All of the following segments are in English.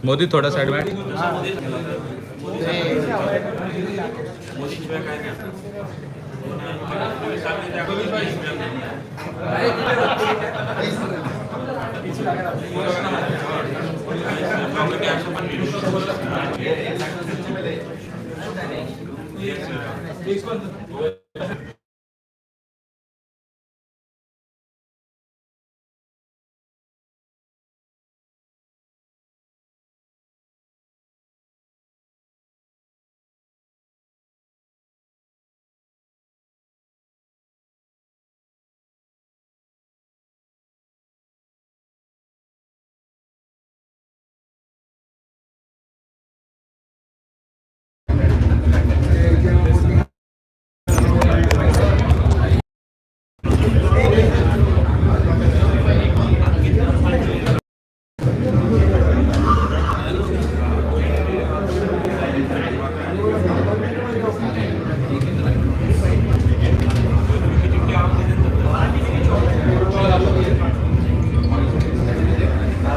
मोदी थोड़ा साइड में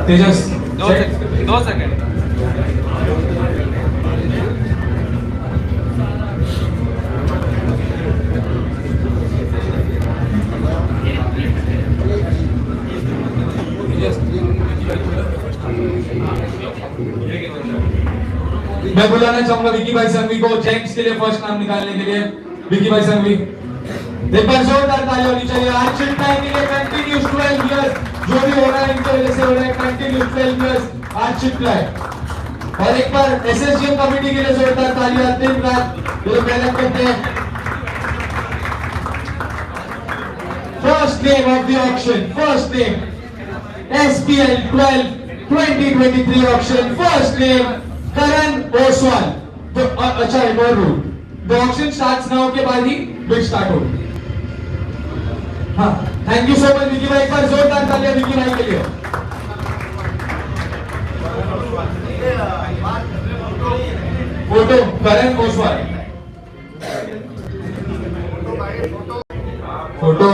तेजस 2 सेकंड मैं बुलाना चाहूंगा विकी भाई संघवी को जेंट्स के लिए फर्स्ट नाम निकालने के लिए। विकी भाई संघवी एक बार जोरदार ताली होनी चाहिए। आज शिफ्ट टाइम के लिए कंटिन्यूस 12 इयर्स जो भी हो रहा है इनके वजह से हो रहा है। कंटिन्यूस 12 इयर्स आज शिफ्ट है। और एक बार एसएसजीएम कमेटी के लिए जोरदार तालियां। दिन रात ये लोग मेहनत करते हैं। First name of the auction, first name SPL-12 2023 auction, first name Karan Oswal. तो अच्छा एक और rule, the auction starts now के बाद ही बिड स्टार्ट होगी। हाँ, thank you so much Vicky भाई। एक बार जोरदार तालियां विकी भाई के लिए। Photo Karan Oswal, photo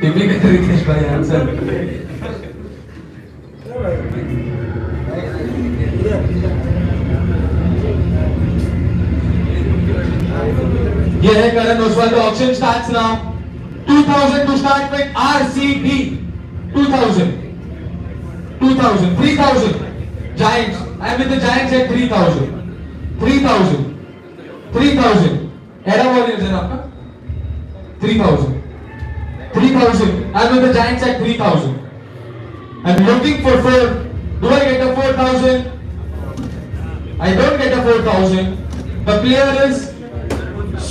TV के रितेश भाई आंसर। ये है Karan Oswal. The auction starts now. 2000 to start with RCB। 2000 3000 Giants। I am with the Giants at 3000 era warriors है ना आपका। 3000 I am with the Giants at 3000। I am looking for 4। Do I get a 4000? I don't get a 4000। The player is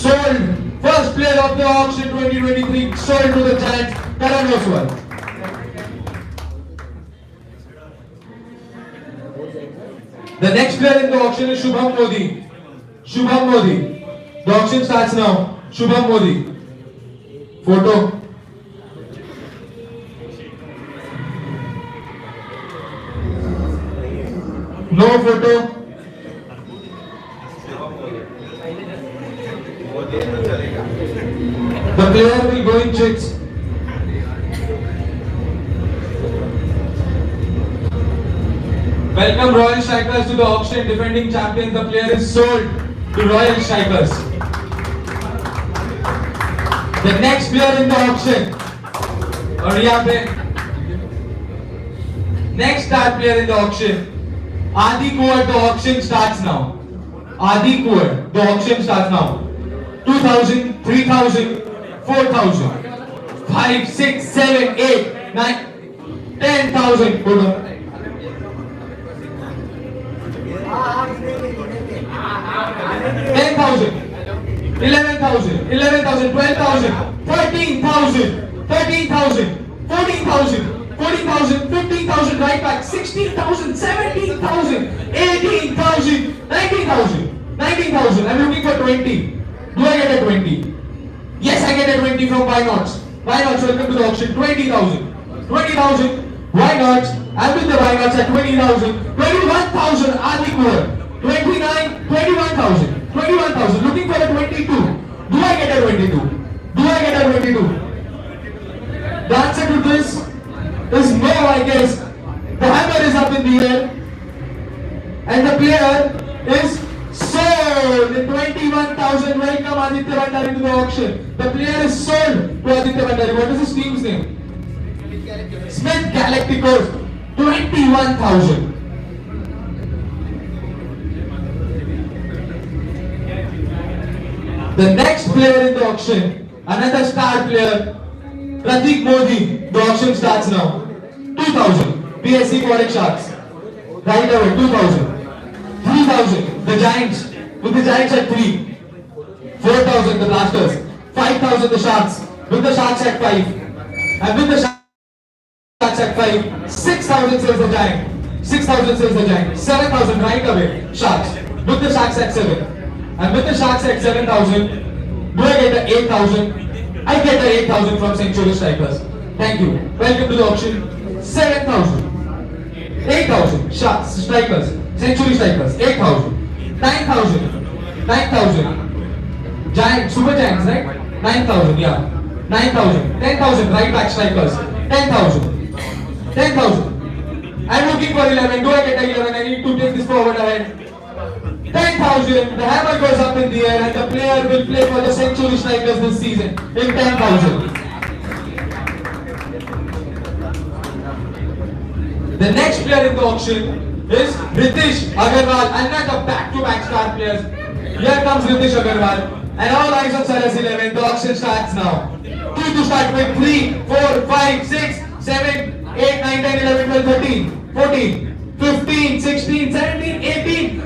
sold। First player of the auction 2023 sold to the Giants, Karan Oswal। The next player in the auction is Shubham Modi। The auction starts now। Shubham Modi, photo। No photo। The player will go in checks। Welcome Royal Strikers to the auction. Defending champions, the player is sold to Royal Strikers। The next player in the auction, और यहाँ पे next star player in the auction, Adi Kuwar। The auction starts now। Adi Kuwar, the auction starts now। 2000, 3000, 4000, 5, 6, 7, 8, 9, 10,000। 10,000, 11,000, 12,000, 13,000, 14,000, 15,000, right back, 16,000, 17,000, 18,000, 19,000. I'm looking for 20. Do I get a 20? Yes, I get a 20 from Why Nots. Welcome to the auction. 20,000, Why not? I'm with the why nots at 20,000. 21,000 Adi Kuvar. 29, 21,000. 21,000. Looking for a 22. Do I get a 22? Do I get a 22? The answer to this is no, I guess. The hammer is up in the air. And the player is sold. 21,000. Welcome Aditya Bhandari to the auction. The player is sold to Aditya Bhandari. What is his team's name? Smith Galacticos. 21,000. The next player in the auction, another star player, Pratik Modi. The auction starts now. 2,000. PSC Quadric Sharks. Right away, 2,000. 3,000. The Giants. With the Giants at 3. 4,000. The Blasters. 5,000. The Sharks. With the Sharks at 5. And with the Sharks at 5. 6,000 says the Giant. 6,000 says the Giant. 7,000 right away. Sharks. With the Sharks at 7. And with the Sharks at 7,000. Do I get the 8,000? I get the 8,000 from Century Strikers. Thank you. Welcome to the auction. 7,000. 8,000 Sharks, Strikers, Century Strikers, 8,000, 9,000, 9,000, Giants, Super Giants, right? 9,000, yeah, 9,000, 10,000 right back Strikers, 10,000, 10,000. I'm looking for 11. Do I get the 11? I need to take this forward ahead. 10,000. The hammer goes up in the air, and the player will play for the Century Strikers this season in 10,000. The next player in the auction is Ritesh Agarwal, another back-to-back star players. Here comes Ritesh Agarwal, and all eyes on Saras 11. The auction starts now. 2 to start with, 3, 4, 5, 6, 7, 8, 9, 10, 11, 12, 13, 14, 15, 16, 17, 18,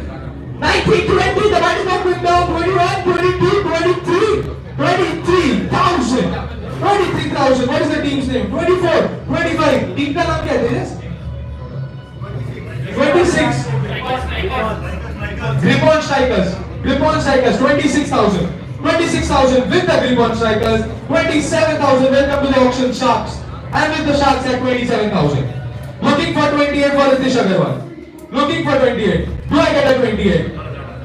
19, 20. The bat is not going down. 21, 22, 23, 23,000. 23,000. What is the team's name? 24, 25. Team का नाम क्या है? 26. Grip-on Strikers. Grip-on Strikers. 26,000. 26,000 with the Grip-on Strikers. 27,000. Welcome to the auction Sharks. And with the Sharks at 27,000. Looking for 28 for Ritesh Agarwal. Looking for 28. Do I get a 28?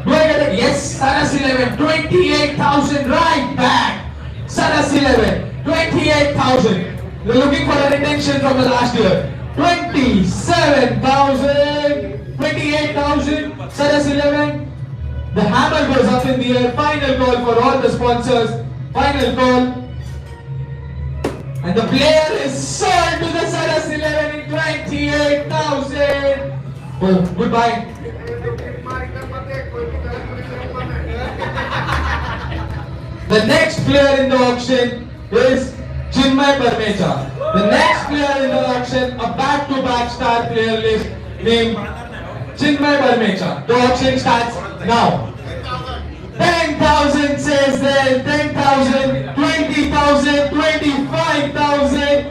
Do I get a yes? Saras 11. 28,000 right back. Saras 11. 28,000. They're looking for a retention from the last year. 27,000, 28,000, Saras 11. The hammer goes up in the air. Final call for all the sponsors. Final call. And the player is sold to the Saras 11 in 28,000. Oh, goodbye. The next player in the auction is Chinmay Parmecha. The next player in the auction, a back-to-back star player list named Chinmay Parmecha. The auction starts now. 10,000 says there, 10,000, 20,000, 25,000,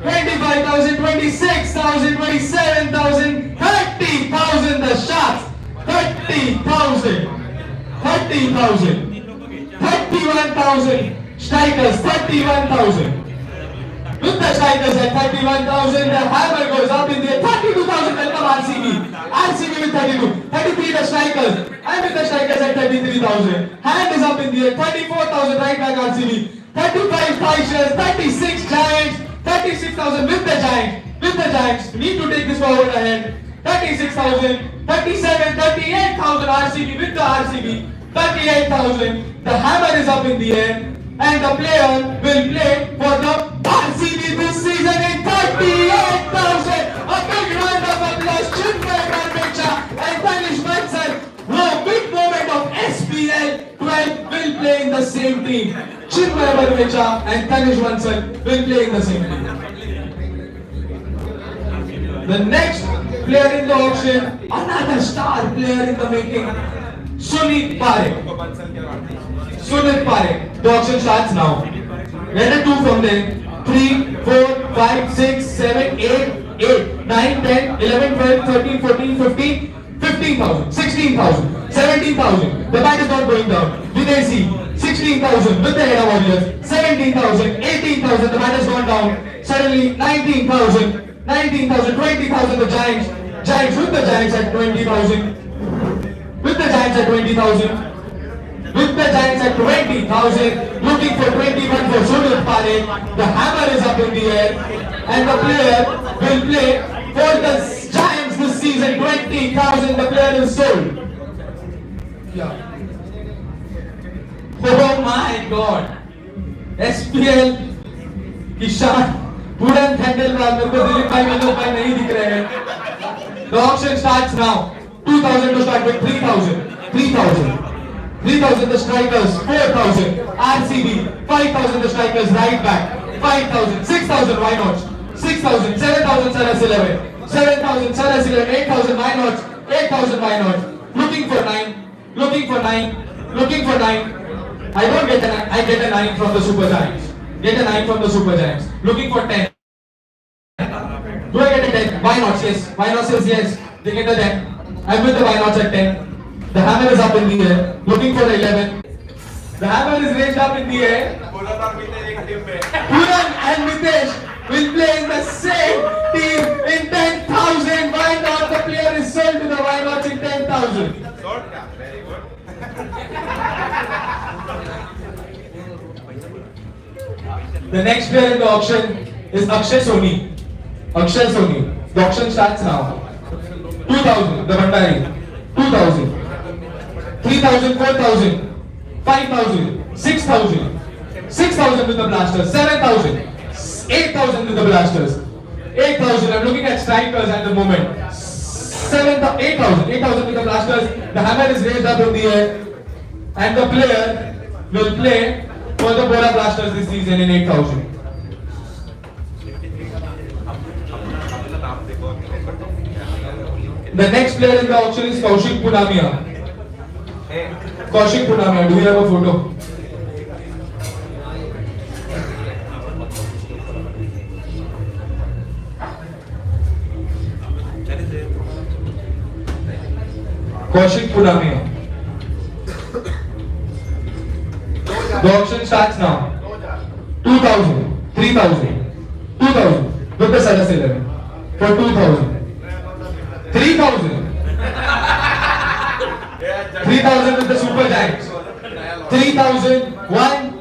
25,000, 26,000, 27,000, 30,000 the Sharks, 30,000, 30,000, 31,000 Strikers, 31,000. With the Strikers at 31,000, the hammer goes up in the air. 32,000, welcome RCB. RCB with 32. 33 the Strikers. And with the Strikers at 33,000. Hand is up in the air. 34,000 right back RCB. 35 Tigers, 36 Giants. 36,000 with the Giants. With the Giants. Need to take this forward ahead. 36,000. 37, 38,000 RCB with the RCB. 38,000. The hammer is up in the air. And the player will play for the RCB this season in 38,000. A big round of applause. Chinmay Parmecha and Tanish Bansal. A big moment of SPL-12 will play in the same team. Chinmay Parmecha and Tanish Bansal will play in the same team. The next player in the auction, another star player in the making, Sunit Parekh. Sunit Parekh. The auction starts now. Get a 2 from there. 3, 4, 5, 6, 7, 8, 8, 9, 10, 11, 12, 13, 14, 15, 15,000, 16,000, 17,000. The bat is not going down. Videsi, 16,000 with the head of Warriors. 17,000, 18,000. The bat has gone down. Suddenly 19,000. 19,000, 20,000 the Giants. Giants with the Giants at 20,000. With the Giants at 20,000. With the Giants at 20,000. Looking for 21 for Sunil Parekh. The hammer is up in the air. And the player will play for the Giants this season. 20,000. The player is sold. Yeah. Oh my God. SPL की shot तुरंत handle मार मेरे को दिलीप भाई मेरे भाई नहीं दिख रहे हैं. The auction starts now. 2,000 to start with 3,000. 3,000. 3,000 the strikers. 4,000. RCB. 5,000 the strikers. Right back. 5,000. 6,000. Why not? 6,000. 7,000. Saras 11. 7,000. Saras 11. 8,000. Why not? 8,000. Why not? Looking for 9. Looking for 9. Looking for 9. I don't get a 9. I get a 9 from the Super Giants. Get a 9 from the Super Giants. Looking for 10. Do I get a 10? Why not? Yes. Why not says yes. They get a 10. I'm with the why not at 10. The hammer is up in the air. Looking for 11. The hammer is raised up in the air. Puran and Mitesh will play in the same team in 10,000. Why not? The player is sold to the why not in 10,000. Very good. The next player in the auction is Akshay Soni. Akshay Soni. The auction starts now. 2,000, the Bandari. 2,000. 3,000, 4,000. 5,000. 6,000. 6,000 with the blasters. 7,000. 8,000 with the blasters. 8,000. I'm looking at strikers at the moment. 8,000. 8,000 with the blasters. The hammer is raised up in the air. And the player will play for the Bora Blasters this season in 8,000. The next player in the auction is Kaushik Punamia. Kaushik Punamia, do you have a photo? Kaushik Punamia. The auction starts now. 2,000, 3,000, 2,000 with the Saras 11 for 2,000. 3,000. 3,000 with the Super Giants. 3,001,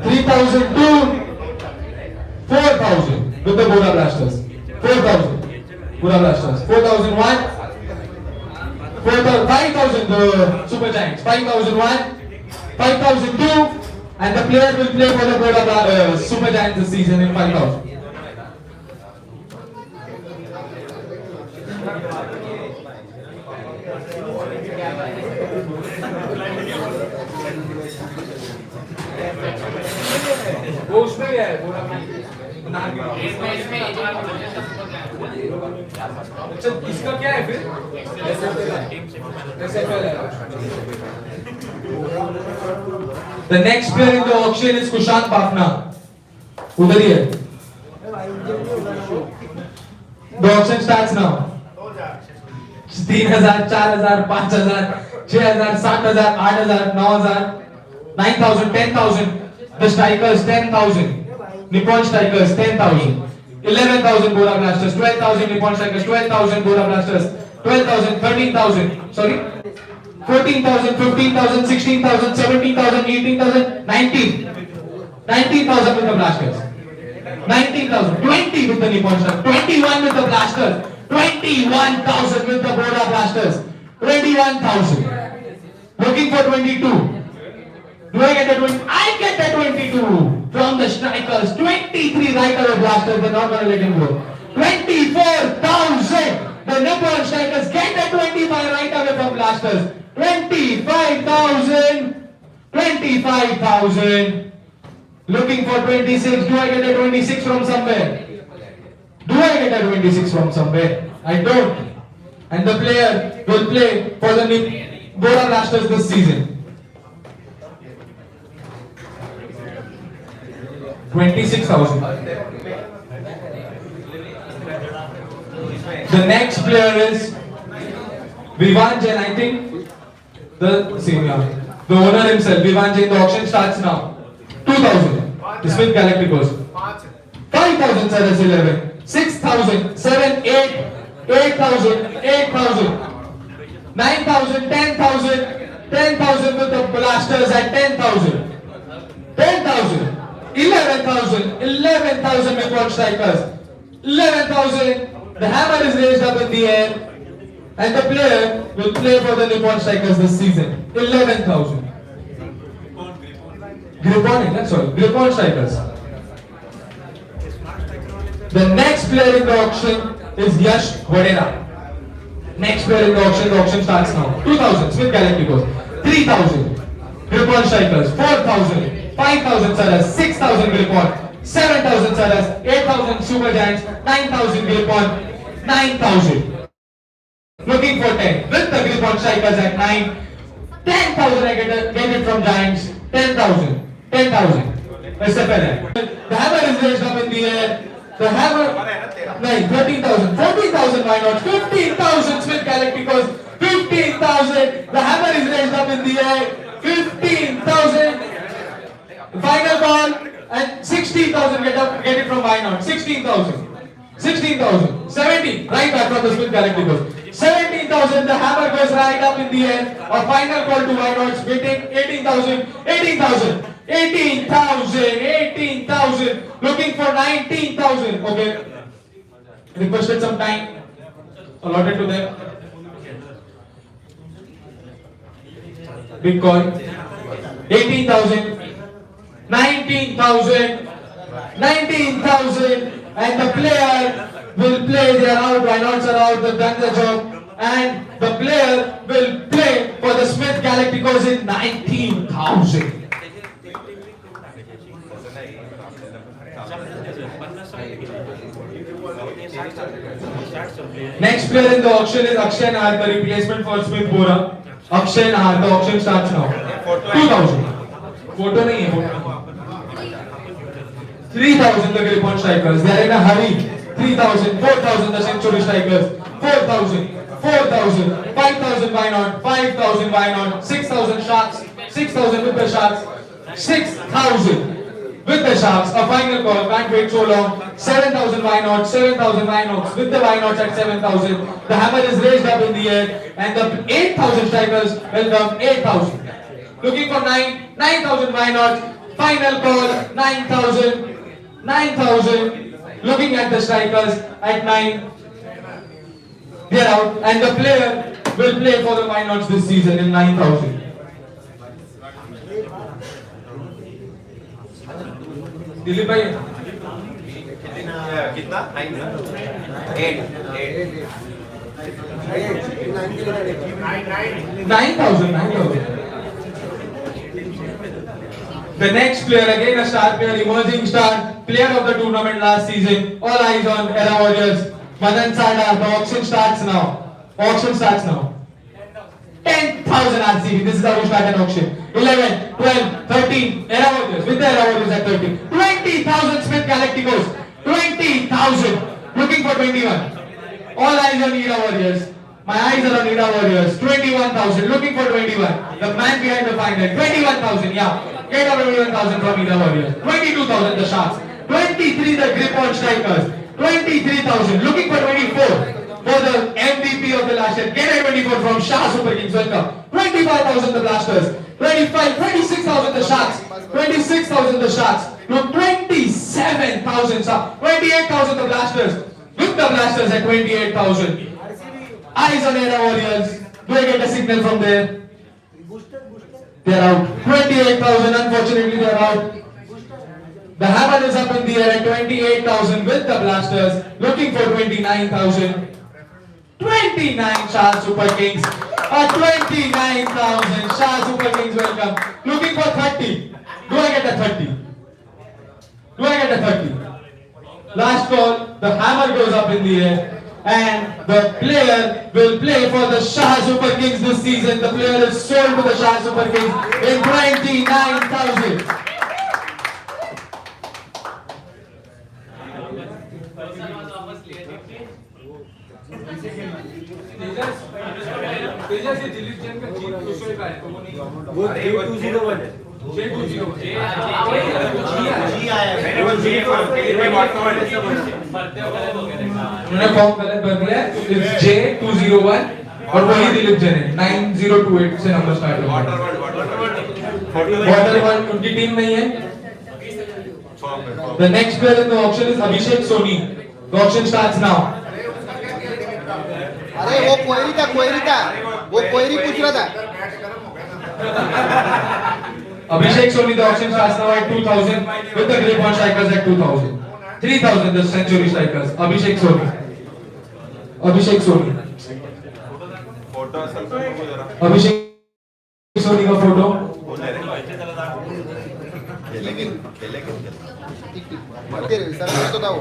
3,002, 4,000 with the Bora Blasters. 4,000 Bora Blasters. 4,001, 5,000 the Super Giants. 5,001, 5,002, and the player will play for the Bora Super Giants this season in 5,000. वो उसमें क्या है पूरा अच्छा इसका क्या है फिर The next player in the auction is Kushan Bafna. उधर ही है. The auction starts now. 3,000, 4,000, 5,000, 6,000, 7,000, 8,000, 9,000, 9,000, 10,000. The strikers 10,000. Nippon strikers 10,000. 11,000 Bora Blasters. 12,000 Nippon strikers. 12,000 Bora Blasters. 12,000, 13,000. Sorry. 14,000, 15,000, 16,000, 17,000, 18,000, 19. 19,000 with the blasters. 19,000. 20 with the Nippon strikers. 21 with the blasters. 21,000 with the Bora Blasters. 21,000. Looking for 22. Do I get a 20? I get a 22 from the strikers. 23 right away blasters. They're not going to let him go. 24,000. The Nippon strikers get a 25 right away from blasters. 25,000. 25,000. Looking for 26. Do I get a 26 from somewhere? Do I get a 26 from somewhere? I don't. And the player will play for the Bora Blasters this season. 26,000. The next player is Vivan Jain, I think. The owner himself, Vivan Jain. The auction starts now. 2,000. The Smith Galacticos. 5,000 Saras 11. 6,000 8,000, 7, 8, 8,000, 8,000, 9,000, 10,000, 10,000 with the blasters at 10,000, 10,000, 11,000, 11,000 with one strikers, 11,000. The hammer is raised up in the air, and the player will play for the Nippon Strikers this season. 11,000. Nippon Strikers. The next player in the auction is Yash Wadera. Next player in the auction starts now. 2,000, Smith Galacticos. 3,000, Nippon Strikers. 4,000, 5,000 Saras. 6,000 Nippon. 7,000 Saras. 8,000 Super Giants. 9,000 Nippon. 9,000. Looking for 10. With the Nippon Strikers at 9. 10,000 I get it from Giants. 10,000. 10,000. SPL. The hammer is raised up in the air. The hammer. 9. 13,000. 14,000 why not? 15,000 Smith Galacticos. 15,000. The hammer is raised up in the air. 15,000. Final ball. And 16,000 get it from why not? 16,000. 16,000. 17. Right back from the Smith Galacticos. 17,000. The hammer goes right up in the air. A final call to why not? Waiting. 18,000. 18,000. 18,000. 18,000. Looking for 19,000. Okay. Requested some time. Allotted to them. Big call. 18,000. 19,000. 19,000. And the player will play. They are out. Why not are out? They've done the job. And the player will play for the Smith Galacticos in 19,000. Next player in the auction is Akshay Nahar, the replacement for Smith Bora. Akshay Nahar, the auction starts now. 2,000. Photo nahi hai, photo. 3,000 the Nippon Strikers. They are in a hurry. 3,000, 4,000 the Century Strikers. 4,000, 4,000, 5,000 why not? 5,000 why not? 6,000 Sharks. 6,000 with the Sharks. 6,000 with the Sharks. A final call. Can't wait so long. 7,000 why not? 7,000 why not? With the why nots at 7,000. The hammer is raised up in the air. And the 8,000 Strikers will come 8,000. Looking for 9,000 why not? Final call. 9,000. 9,000. Looking at the Strikers at 9. They are out. And the player will play for the why nots this season in 9,000. Dilip bhai. कितना? 8. 9,000. 9,000. The next player, again a star player, emerging star, player of the tournament last season. All eyes on Era Warriors. Madan Sada. The auction starts now. Auction starts now. 10,000 RCB. This is how we start an auction. 11, 12, 13. Era Warriors. With the Era Warriors at 13. 20,000 Smith Galacticos. 20,000. Looking for 21. All eyes on Era Warriors. My eyes are on Era Warriors. 21,000. Looking for 21. The man behind the final. 21,000. Yeah. Get over 21,000 from Era Warriors. 22,000 the Sharks. 23 the Nippon Strikers. 23,000. Looking for 24. For the MVP of the last year. Get a 24 from Shah Super Kings. Welcome. 25,000 the Blasters. 26,000 the Sharks. 26,000 the Sharks. No, 27,000. 28,000 the Blasters. With the Blasters at 28,000. Eyes on Era Warriors. Do I get a signal from there? They are out. 28,000. Unfortunately, they are out. The hammer is up in the air at 28,000 with the Blasters. Looking for 29,000. 29 Shah Super Kings. 29,000 Shah Super Kings. Welcome. Looking for 30. Do I get a 30? Do I get a 30? Last call. The hammer goes up in the air. And the player will play for the Shah Super Kings this season. The player is sold to the Shah Super Kings in 29,000. तेजस ये दिलीप जैन का chief question का है तो वो नहीं वो 201 है जी आया है मैंने वो जी फॉर्म के लिए बात कर रहा था उन्होंने फॉर्म गलत भर दिया है, इट्स J201 और वही दिलीप जैन है, 9028 से नंबर स्टार्ट होगा। वाटर वर्ल्ड उनकी टीम नहीं है। The next player in the auction is Abhishek Soni. The auction starts now. अरे वो कोयरी था वो कोयरी पूछ रहा था। Abhishek Soni, the auction starts now at 2000 with the grip on strikers at 2000. 3000 the century strikers. Abhishek Soni. अभिषेक सोनी का photo. सरस तो था वो।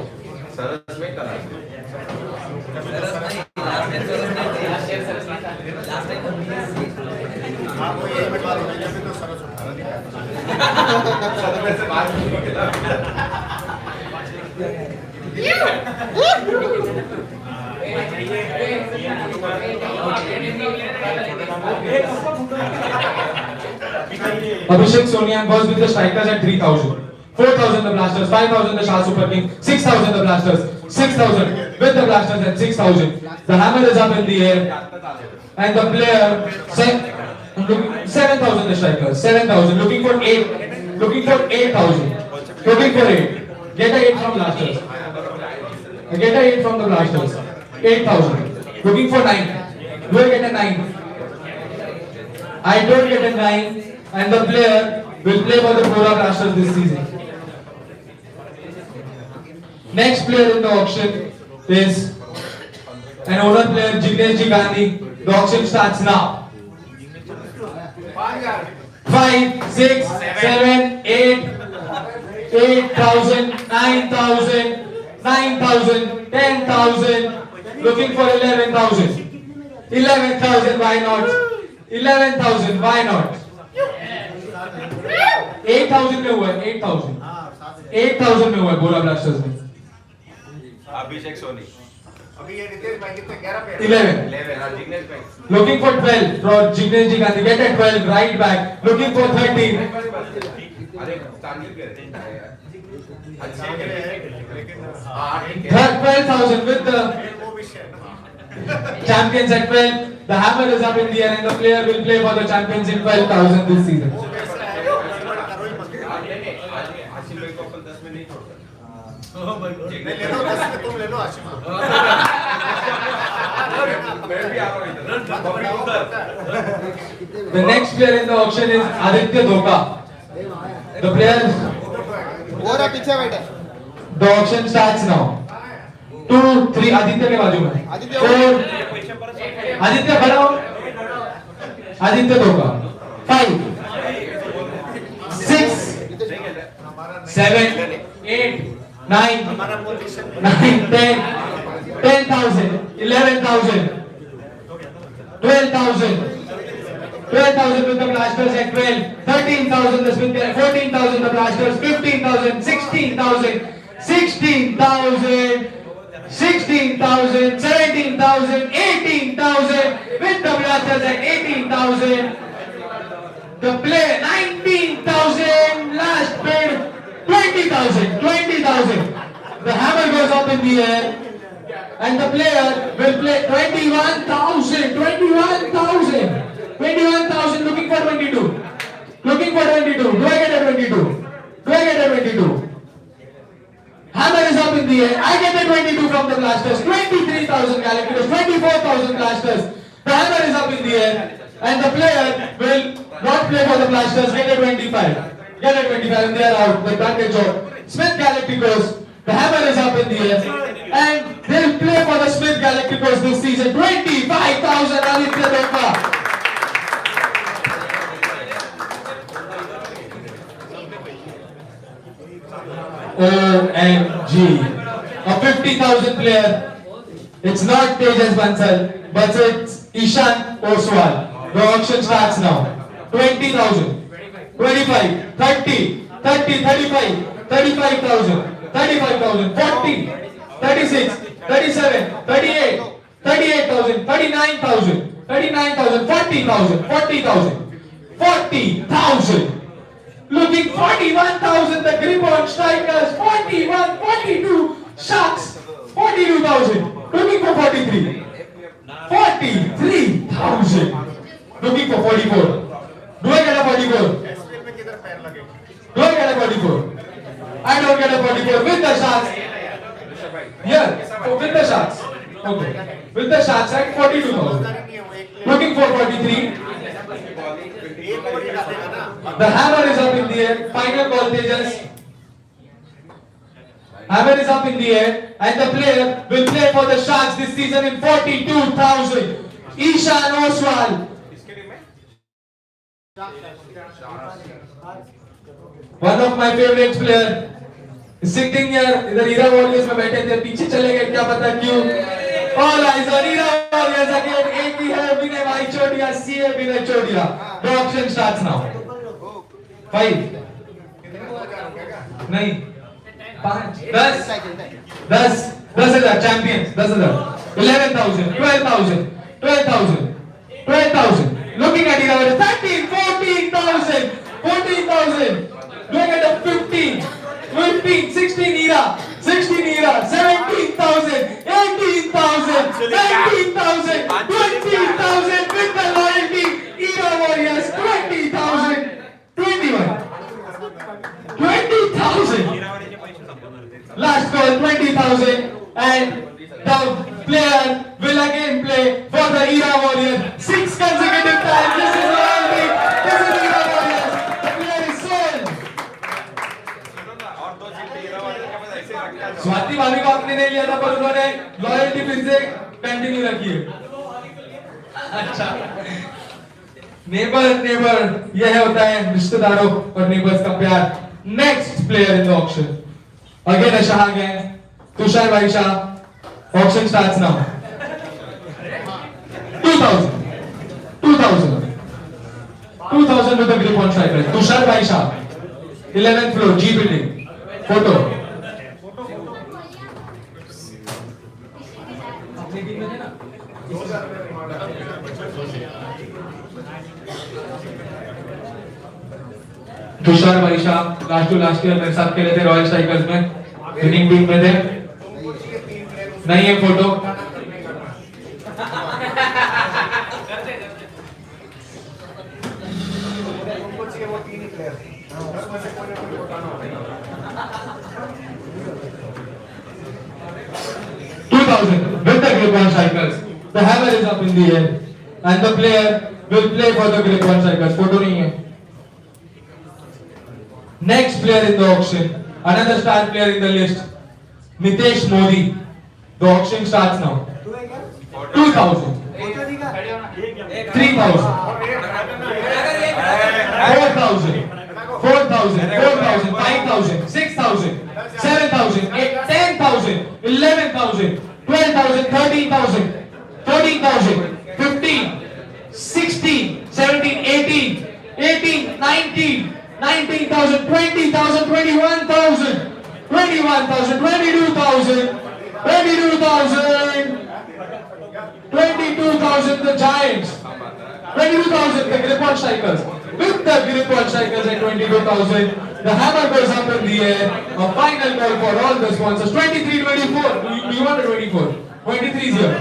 Abhishek Soni was with the strikers at 3000, 4000 the blasters, 5000 the Shah Super King, 6000 the blasters, 6000 with the blasters and 6000. The hammer is up in the air and the player 7000 the strikers, 7000 looking for 8000, looking for 8. Get a 8 from blasters. Get a 8 from the blasters. 8000. Looking for 9. Do I get a 9? I don't get a 9. And the player will play for the Pura Blasters this season. Next player in the auction is an older player, Jignesh Gandhi. The auction starts now. 5, 6, 7, 8, 8000, 9000, 9000, 10,000. Looking for 11,000. 11,000, why not? 11,000, why not? 8,000 में हुआ है, 8,000 में हुआ है बोरा blasters में। अभिषेक सोनी अभी ये रितेश भाई कितने 11 पे 11 जिग्नेश भाई looking for 12 from Jignesh Ji Gandhi, get a 12 right back, looking for 13। अरे चांदी पे अच्छा लेकिन 12,000 with the champions at 12. The hammer is up in the air and the player will play for the champions in 12,000 this season. The next player in the auction is Aditya Dhoka. The player. और पीछे बैठे। The auction starts now. 2, 3 Aditya के बाजू में। 4 आदित्य खड़ा हो। आदित्य धोखा। 5, 6, 7, 8, 9, 10, 10,000, 11,000, 12,000, 12,000 with the blasters at 12, 13,000 the spin, 14,000 the blasters, 15,000, 16,000, 16,000, 16,000, 17,000, 18,000 with the blasters at 18,000. The play 19,000, last bid 20,000, 20,000. The hammer goes up in the air and the player will play 21,000, 21,000, 21,000 looking for 22. Looking for 22. Do I get a 22? Do I get a 22? Hammer is up in the air. I get a 22 from the blasters. 23,000 Galacticos, 24,000 blasters. The hammer is up in the air and the player will not play for the blasters. Get a 25. Get a 25 and they are out. They've done their job. Smith Galacticos. The hammer is up in the air and they'll play for the Smith Galacticos this season. 25,000 Aditya Dhoka. OMG. A 50,000 player. It's not Tejas Bansal, but it's Ishan Oswal. The auction starts now. 20,000, 25, 30, 30, 35, 35,000, 35,000, 40, 36, 37, 38, 38,000, 39,000, 39,000, 40,000, 40,000, 40,000. Looking 41,000, the grip on strikers, 41, 42, shots, 42,000. Looking for 43. 43,000. Looking for 44. Do I get a 44? SPL में किधर पैर लगे? Do I get a 44? I don't get a 44 with the shots. Here, with the shots. Okay. With the shots at 42,000. Looking for 43. एक over ही डालेगा ना. The hammer is up in the air. Final ball, Tejas. Hammer is up in the air, and the player will play for the Sharks this season in 42,000. Ishan Oswal. One of my favorite player is sitting here. इधर हीरा warriors में बैठे थे, पीछे चले गए, क्या पता क्यों? All eyes on Hira warriors again. एक ही है विनय भाई चोटिया, CA Vinay Chotiya. The auction starts now. 5. नहीं. 5. 10. 10,000 champions. 10,000. 11,000. 12,000. 12,000. 12,000. Looking at Hira warriors. 13. 14,000. 14,000. Look at the 15. 15, 16 Ira, 17,000, 18,000, 19,000, 20,000 with the loyalty. Ira Warriors, 20,000, 21, 20,000. Last call, 20,000, and the player will again play for the Ira Warriors 6 consecutive times. This is loyalty. This is Ira Warriors. The player is sold. Swati भाभी को आपने नहीं लिया था, पर उन्होंने loyalty फिर से कंटिन्यू रखी है. अच्छा, नेबर यह होता है रिश्तेदारों और नेबर्स का प्यार. Next player in the auction again a Shah gang, Tushar भाई Shah. Auction starts now. 2,000 with the grip on striker. Tushar भाई Shah, 11th floor, G building. Photo. Tushar भाई शाह लास्ट ईयर मेरे साथ खेले थे रॉयल स्ट्राइकर्स में, विनिंग टीम में थे. नहीं है फोटो. वो 3 ही प्लेयर. 10 में से कोई उठाना होगा. 2,000 with the grip on strikers. The hammer is up in the air, and the player will play for the grip on strikers. Photo नहीं है. Next player in the auction, another star player in the list, Nitesh Modi. The auction starts now. 2,000, 3,000, 4,000, 4,000, 4,000, 5,000, 6,000, 7,000, 10,000, 11,000, 12,000, 13,000, 14,000, 15, 16, 17, 18, 18, 19, 19,000, 20,000, 21,000, 21,000, 22,000, 22,000, 22,000 the Giants, 22,000 the grip on strikers. With the grip on strikers at 22,000, the hammer goes up in the air. A final call for all the sponsors. 23-24. Do you want a 24? 23 is here.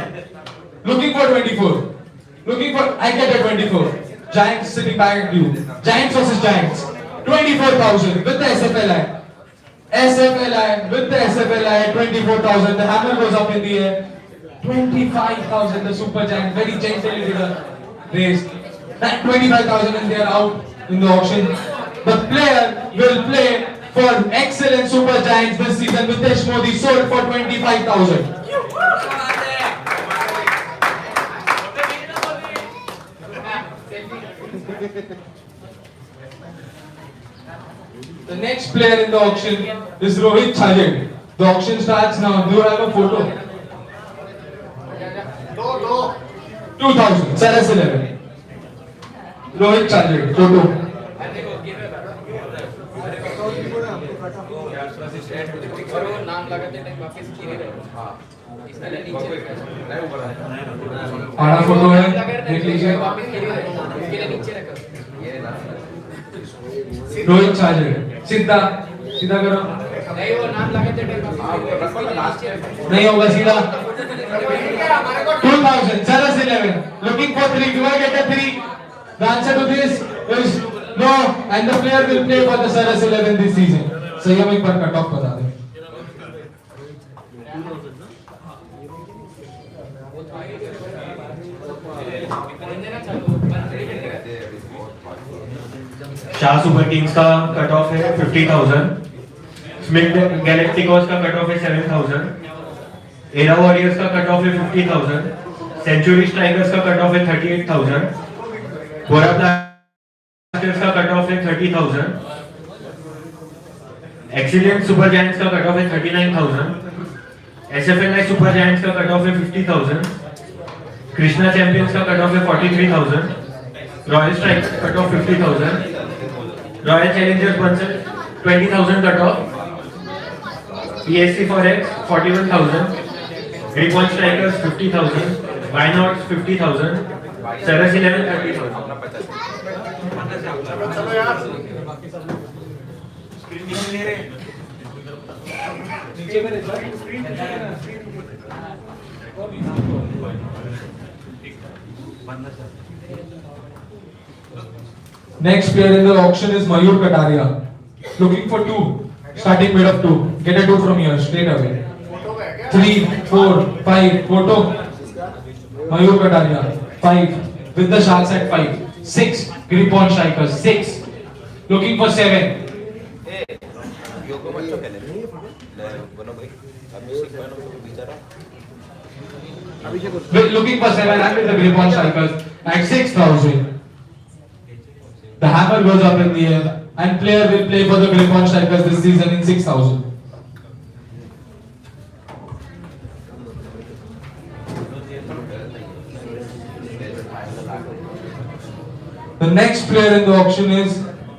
Looking for 24. Looking for. I get a 24. Giants sitting back at you. Giants versus Giants. 24,000 with the SFLI. SFLI with the SFLI at 24,000. The hammer goes up in the air. 25,000. The Super Giants very gently did a race. That 25,000 and they are out in the auction. The player will play for excellent Super Giants this season. Nitesh Modi sold for 25,000. The next player in the auction is Rohit Chajed. The auction starts now. Do you have a photo? 2,000. Saras 11. Rohit Chajed. Photo. आड़ा photo है, देख लीजिए. रोहित छाजेड़. सीधा सीधा करो. नहीं होगा सीधा. 2,000. Saras 11. Looking for 3. Do I get a 3? The answer to this is no. And the player will play for the Saras 11 this season. संयम एक बार कट ऑफ बता दे. शाह सुपर किंग्स का कट ऑफ है 50,000. स्मिथ गैलेक्टिकोस का cut off है 7,000. Era warriors का cut off है 50,000. Century strikers का कट ऑफ है 38,000. बोरा ब्लास्टर्स का कट ऑफ है 30,000. एक्सीलेंट सुपर जायंट्स का कट ऑफ है 39,000. एसएफएलआई सुपर जायंट्स का कट ऑफ है 50,000. कृष्णा चैंपियंस का कट ऑफ है 43,000. Royal strike cut off 50,000. Royal Challengers Bansal 20,000 cut off. PSC forex 41,000. Ripon strikers 50,000. Why nots 50,000. Saras 11 30,000. Next player in the auction is Mayur Kataria. Looking for 2. Starting bid of 2. Get a 2 from here straight away. 3, 4, 5. Photo. Mayur Kataria. 5. With the sharks at 5. 6. Grip on strikers. 6. Looking for 7. Looking for 7 and with the grip on strikers at 6,000. The hammer goes up in the air and player will play for the grip on strikers this season in 6,000. The next player in the auction is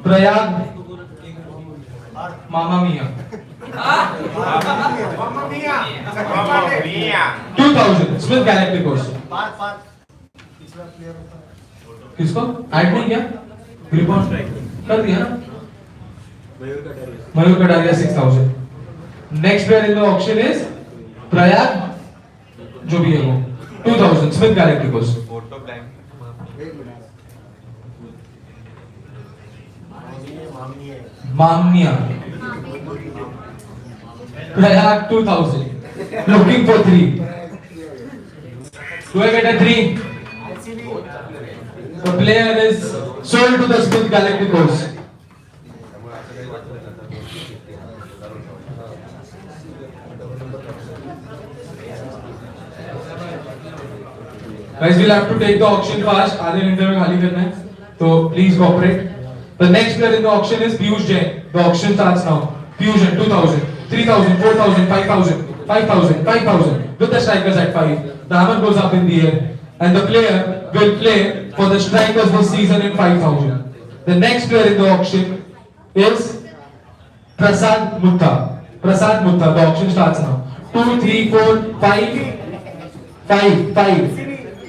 Prayag Mamma Mia. 2,000. Smith Galacticos. किसको add नहीं किया? Grip on कर दिया ना? मयूर Kataria 6,000. Next player in the auction is Prayag, जो भी है वो 2,000. Smith Galacticos. Mamnia. Prayag 2,000. Looking for 3. Do I get a 3? The player is sold to the Smith Galacticos. Guys, we'll have to take the auction fast. आधे घंटे में खाली करना है, तो please cooperate. The next player in the auction is Piyush Jain. The auction starts now. Piyush 2,000, 3,000, 4,000, 5,000, 5,000, 5,000. With the strikers at 5. The hammer goes up in the air, and the player will play for the strikers this season in 5,000. The next player in the auction is Prasad Mutta. Prasad Mutta. The auction starts now. 2, 3, 4, 5, 5,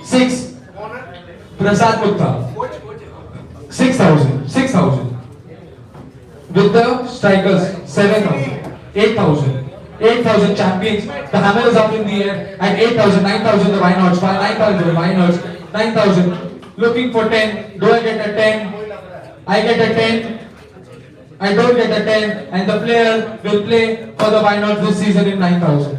6. Prasad Mutta. 6,000. 6,000. With the strikers 7,000, 8,000. 8,000 champions. The hammer is up in the air. And 8,000, 9,000 the Wynauts. 9,000 the Wynauts. 9,000. Looking for 10. Do I get a 10? I get a 10. I don't get a 10. And the player will play for the Wynauts this season in 9,000.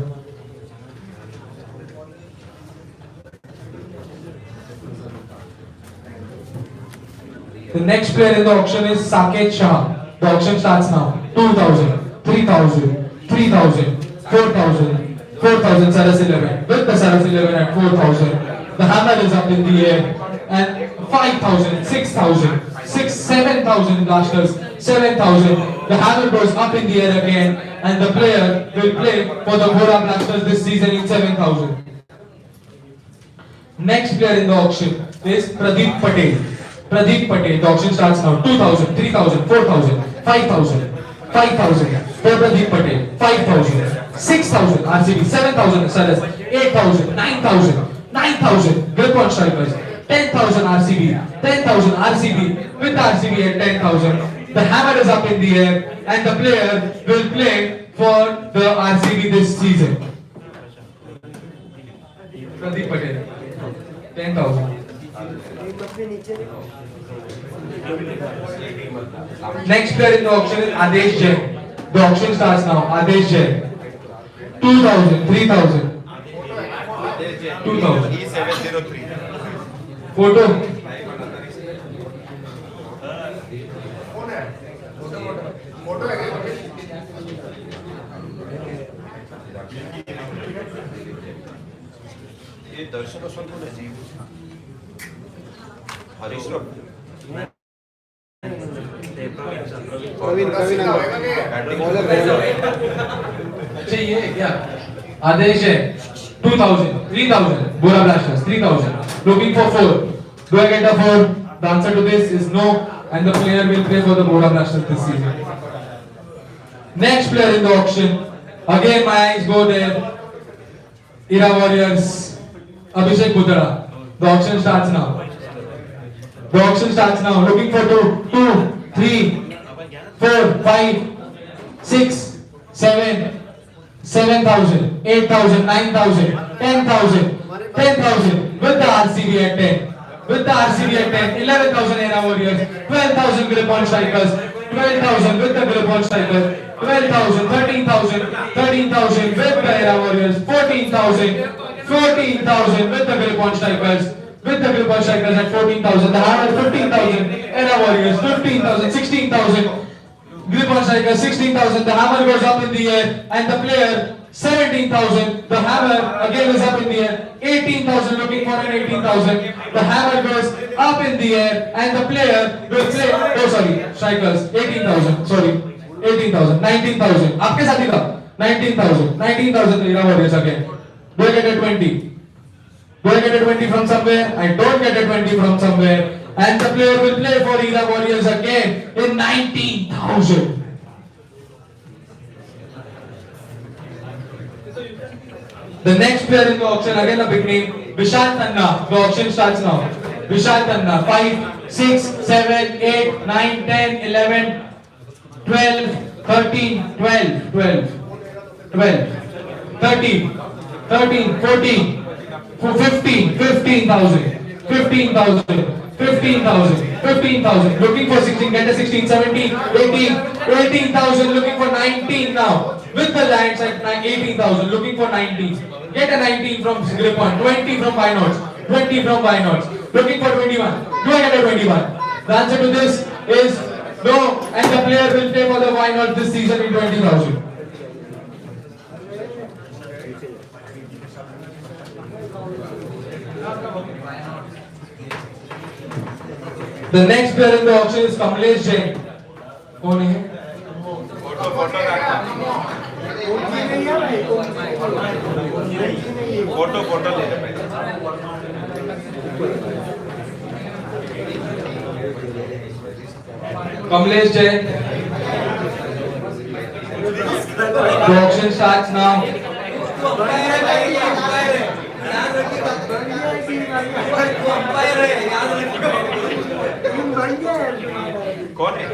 The next player in the auction is Saket Shah. The auction starts now. 2,000, 3,000, 3,000, 4,000, 4,000 Saras 11. With the Saras 11 at 4,000. The hammer is up in the air. And 5,000, 6,000, 7,000 blasters, 7,000. The hammer goes up in the air again. And the player will play for the Bora Blasters this season in 7,000. Next player in the auction is Pradeep Patel. Pradeep Patel. The auction starts now. 2,000, 3,000, 4,000, 5,000, 5,000 for Pradeep Patel. 5,000, 6,000 RCB, 7,000 Saras, 8,000, 9,000, 9,000 grip on strikers, 10,000 RCB, 10,000 RCB with RCB at 10,000. The hammer is up in the air and the player will play for the RCB this season. Pradeep Patel. 10,000. Next player in the auction is Adesh Jain. The auction starts now. Adesh Jain. 2,000, 3,000, 2,000. E703. Photo. ये दर्शन और संतोष है जी। Harish Rao. Praveen bowler चाहिए क्या? आदेश है 2,000, 3,000. Bora Blasters 3,000. Looking for 4. Do I get a 4? The answer to this is no, and the player will play for the Bora Blasters this season. Next player in the auction. Again, my eyes go there. Ira Warriors. Abhishek Butara. The auction starts now. The auction starts now. Looking for 2, 3, 4, 5, 6, 7, 7,000, 8,000, 9,000, 10,000, 10,000 with the RCB at 10. With the RCB at 10, 11,000 Era Warriors, 12,000 Grip-on Strikers, 12,000 with the Grip-on Strikers, 12,000, 13,000, 13,000 with the Era Warriors, 14,000, 14,000 with the Grip-on Strikers, with the Grip-on Strikers at 14,000, the Hammer 15,000, Era Warriors 15,000, 16,000, Grip-on Strikers 16,000, the Hammer goes up in the air, and the player 17,000, the Hammer again is up in the air, 18,000 looking for an 18,000, the Hammer goes up in the air, and the player will play, oh sorry, Strikers 18,000, sorry, 18,000, 19,000, आपके साथी का 19,000, 19,000 Era Warriors again. Do I get a 20? Do I get a 20 from somewhere? I don't get a 20 from somewhere. And the player will play for Era Warriors again in 19,000. The next player in the auction, again a big name, Vishal Tanna. The auction starts now. Vishal Tanna, 5, 6, 7, 8, 9, 10, 11, 12, 13, 12, 12, 12, 13, 13, 14, 15, 15,000, 15,000, 15,000, 15,000, looking for 16, get a 16, 17, 18, 18,000, looking for 19 now, with the Giants at 18,000, looking for 19, get a 19 from Grip-on, 20 from Binots, 20 from Binots, looking for 21, do I get a 21? The answer to this is no, and the player will play for the Binots this season in 20,000. The next player in the auction is Kamlesh Jain. कौन है? Photo ले ले Kamlesh Jain. The auction starts now. कौन है?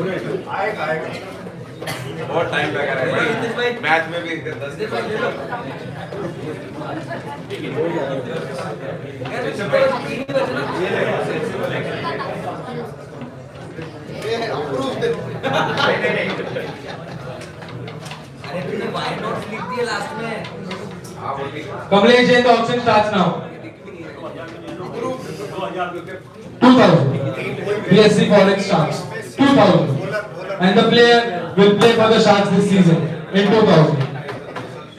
नहीं आएगा आएगा बहुत टाइम लगा रहा है मैच में भी 10 Kamlesh Jain, the auction starts now. 2,000. BSC Forex Sharks. 2,000. And the player will play for the Sharks this season in 2,000.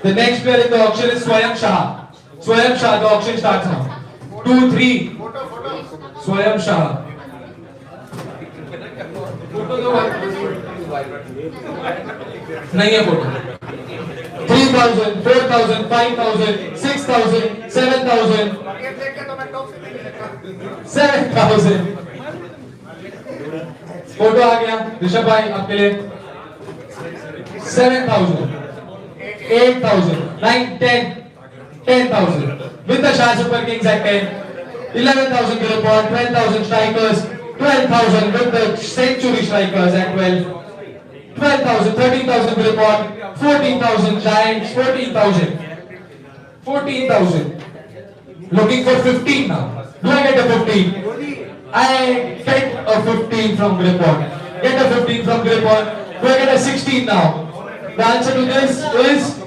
The next player in the auction is Swayam Shah. Swayam Shah, the auction starts now. 2, 3. Swayam Shah. नहीं है photo 3,000, 4,000, 5,000, 6,000, 7,000, 7,000. Photo आ गया ऋषभ भाई आपके लिए 7,000, 8,000, 9, 10, 10,000 with the Shah Super Kings at 10, 11,000 Grip-on, 12,000 Strikers, 12,000 with the Century Strikers at 12, 12,000, 13,000 Grip-on, 14,000 Giants, 14,000, 14,000. Looking for 15 now. Do I get a 15? I get a 15 from Gripon. Get a 15 from Gripon. Do I get a 16 now? The answer to this is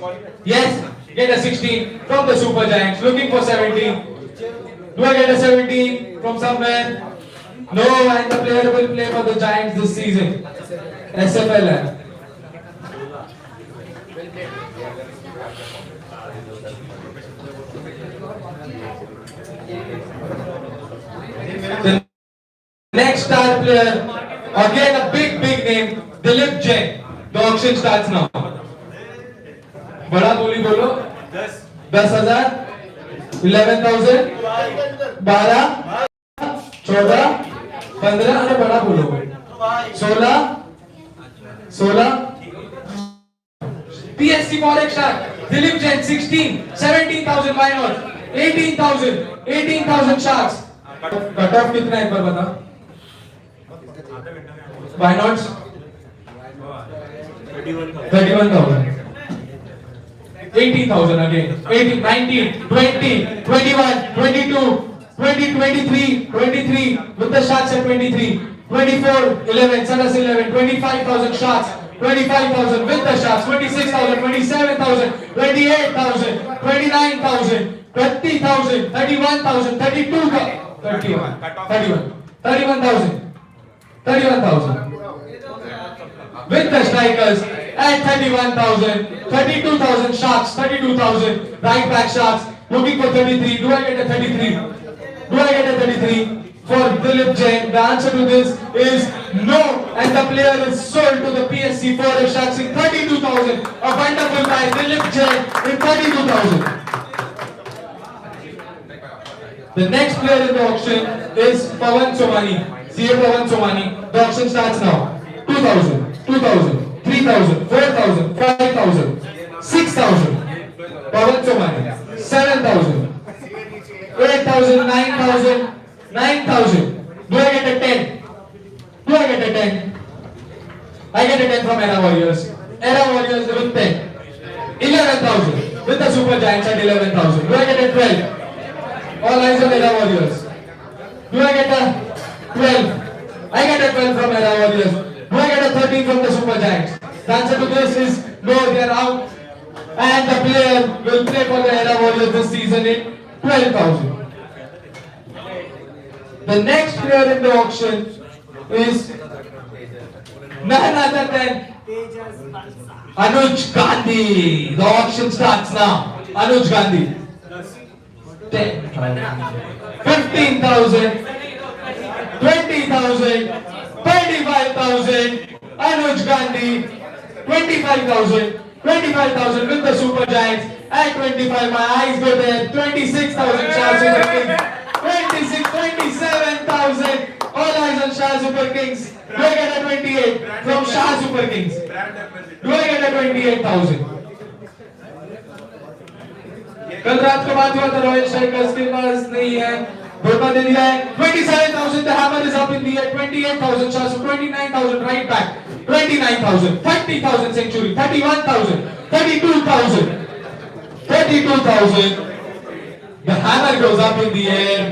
yes. Get a 16 from the Super Giants. Looking for 17. Do I get a 17 from somewhere? No, and the player will play for the Giants this season. SPL. The next star player, again a big name, Gents. The auction starts now. बड़ा बोली बोलो 10,000 11,000 12 14 15 अरे बड़ा बोलो 16 PSC Forex star Gents 16 17,000 why not 18,000 sharks cut off कितना है एक बार बता why not 31,000 18,000 again 18 19 20 21 22 20 23 with the sharks at 23 24 11 Saras 11 25,000 sharks 25,000 with the sharks 26,000 27,000 28,000 29,000 30,000 31,000 32,000 31,000 with the strikers at 31,000 32,000 sharks 32,000 right back sharks looking for 33 do I get a 33 for Gents? The answer to this is no and the player is sold to the PSC Forex Sharks in 32,000 a wonderful buy Gents in 32,000. The next player in the auction is Pawan Somani. CA Pawan Somani. The auction starts now. 2,000, 2,000, 3,000, 4,000, 5,000, 6,000. Pawan Somani. 7,000, 8,000, 9,000, 9,000. Do I get a 10? Do I get a 10? I get a 10 from Era Warriors. Era Warriors with 10. 11,000 with the Super Giants at 11,000. Do I get a 12? All eyes on Era Warriors. Do I get a 12? I get a 12 from Era Warriors. Do I get a 13 from the Super Giants? The answer to this is no, they are out. And the player will play for the Era Warriors this season in 12,000. The next player in the auction is none other than Anuj Gandhi. The auction starts now. Anuj Gandhi. 10,000, 15,000, 20,000, 25,000. Anuj Gandhi. 25,000 with the Super Giants at 25. My eyes go there. 26,000 Shah Super Kings. 26, 27,000. All eyes on Shah Super Kings. Do I get a 28 from Shah Super Kings? Do I get a 28,000? कल रात को बात हुआ था royal strikers के पास नहीं है धोखा दे दिया है 27,000 the hammer is up in the air 28,000 shots 29,000 right back 29,000 30,000 century 31,000 32,000 the hammer goes up in the air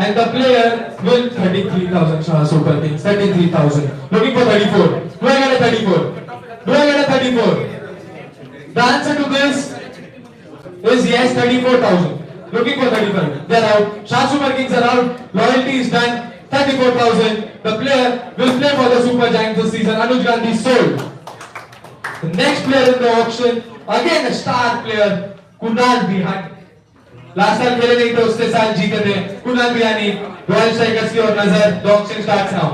and the player will 33,000 shots Super Kings 33,000 looking for 34 do I get a 34 the answer to this is yes 34,000 looking for 35 they are out Shah Super Kings are out loyalty is done 34,000 the player will play for the Super Giants this season Anuj Gandhi sold the next player in the auction again a star player Kunal Bihani last time खेले नहीं थे उसके साथ जीते थे Kunal Bihani royal strikers की ओर नजर the auction starts now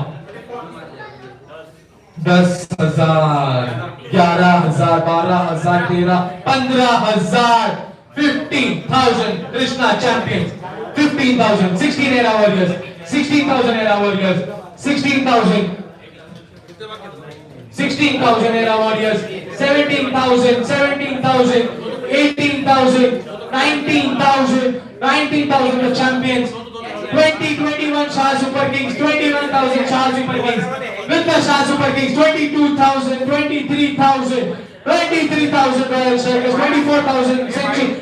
10,000 11,000 12,000 13,000 15,000 Krishna champions 15,000 16 Era Warriors 16,000 Era Warriors 16,000 Era Warriors 17,000 18,000 19,000 the champions 21 Shah Super Kings 21,000 Shah Super Kings with the Shah Super Kings 22,000 23,000 Royal Strikers 24,000 Century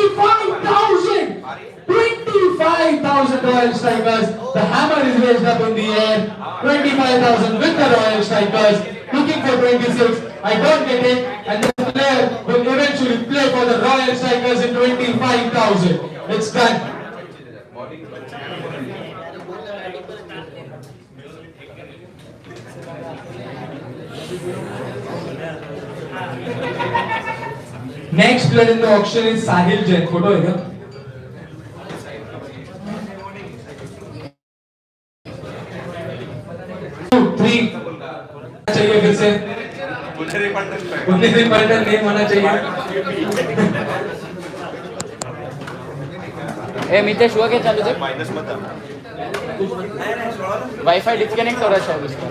25,000! 25,000 Royal Strikers. The hammer is raised up in the air. 25,000 with the Royal Strikers. Looking for 26. I don't get it. And the player will eventually play for the Royal Strikers in 25,000. It's done. Next player in the auction is Sahil Jain. Photo है क्या? 2, 3 चाहिए फिर से उन्हें रिपल्टन नहीं होना चाहिए ए मितेश हुआ क्या चालू थे वाईफाई डिस्कनेक्ट हो रहा है शायद उसका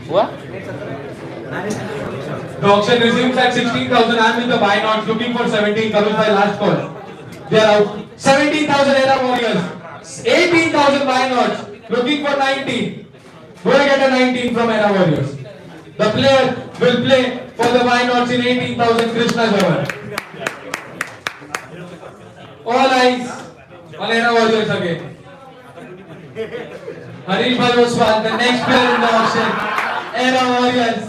हुआ The auction resumes at 16,000. I'm in the buy not looking for 17. Coming by last call. They are out. 17,000 Era Warriors. 18,000 buy nots. Looking for 19. Go get a 19 from Era Warriors. The player will play for the buy nots in 18,000 Krishna Jawan. All eyes on Era Warriors again. Harish Bhai Oswal, the next player in the auction. Era Warriors.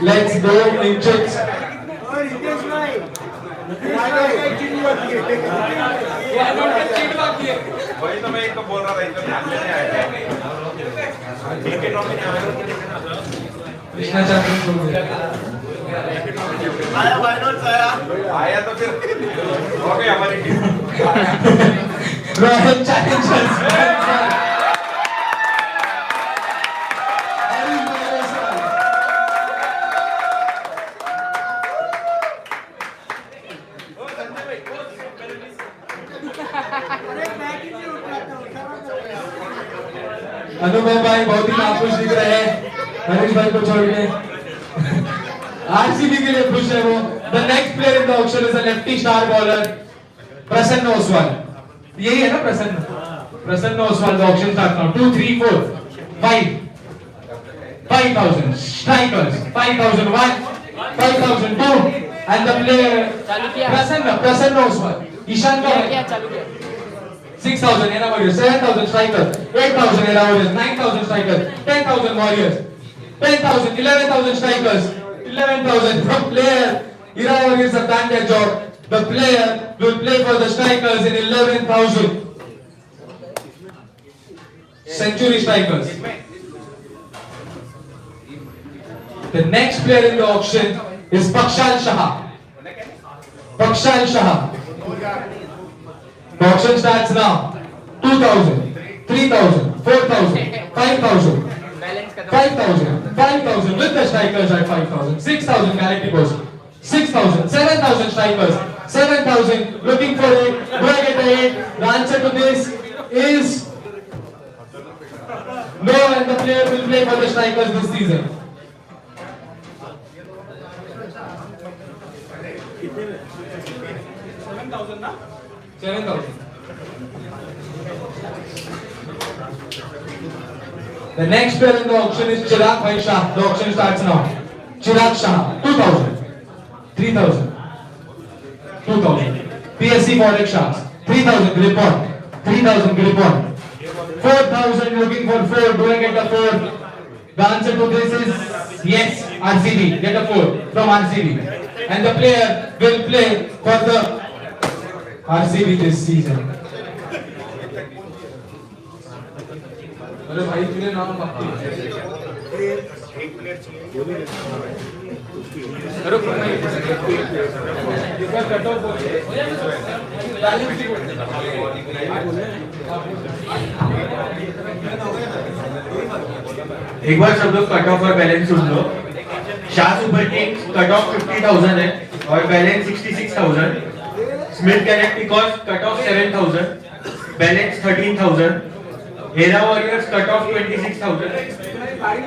Let's go in checks. वही तो मैं इनको बोल रहा था इनको ध्यान में नहीं आया कृष्णा चैंपियन बोल गया आया तो फिर हो गई हमारी टीम रॉयल चैलेंजर्स अनुभव भाई बहुत ही नाखुश दिख रहे हैं हरीश भाई को छोड़ के आरसीबी के लिए खुश है वो the next player in the auction is a lefty star bowler प्रसन्न ओसवाल यही है ना प्रसन्न Oswal the auction start now 2 3 4 5 5,000 strikers 5,001 5,002 and the player प्रसन्न ओसवाल ईशान का क्या चालू किया 6,000 Era Warriors, 7,000 strikers, 8,000 Era Warriors, 9,000 strikers, 10,000 Warriors, 10,000, 11,000 strikers, 11,000. The player, Era Warriors have done their job. The player will play for the strikers in 11,000. Century strikers. The next player in the auction is Pakshal Shah. Pakshal Shah. The auction starts now. 2,000, 3,000, 4,000, 5,000, 5,000, 5,000 with the strikers at 5,000, 6,000 guarantee post, 6,000, 7,000 strikers, 7,000 looking for it. Do I get a 8? The answer to this is no, and the player will play for the strikers this season. The next player in the auction is Chirag Bhai Shah. The auction starts now. Chirag Shah, 2,000, 3,000, 2,000. PSC Forex Shahs, 3,000 grip on, 3,000 grip on. 4,000 looking for 4. Do I get a 4? The answer to this is yes. RCB, get a 4 from RCB. And the player will play for the RCB this season. अरे भाई तूने नाम बाकी एक बार सब लोग cut off और बैलेंस सुन लो Shah super kings cut off 50,000 है और balance 66,000 Smith galacticos cut off 7,000 balance 13,000 Hera warriors cut off 26,000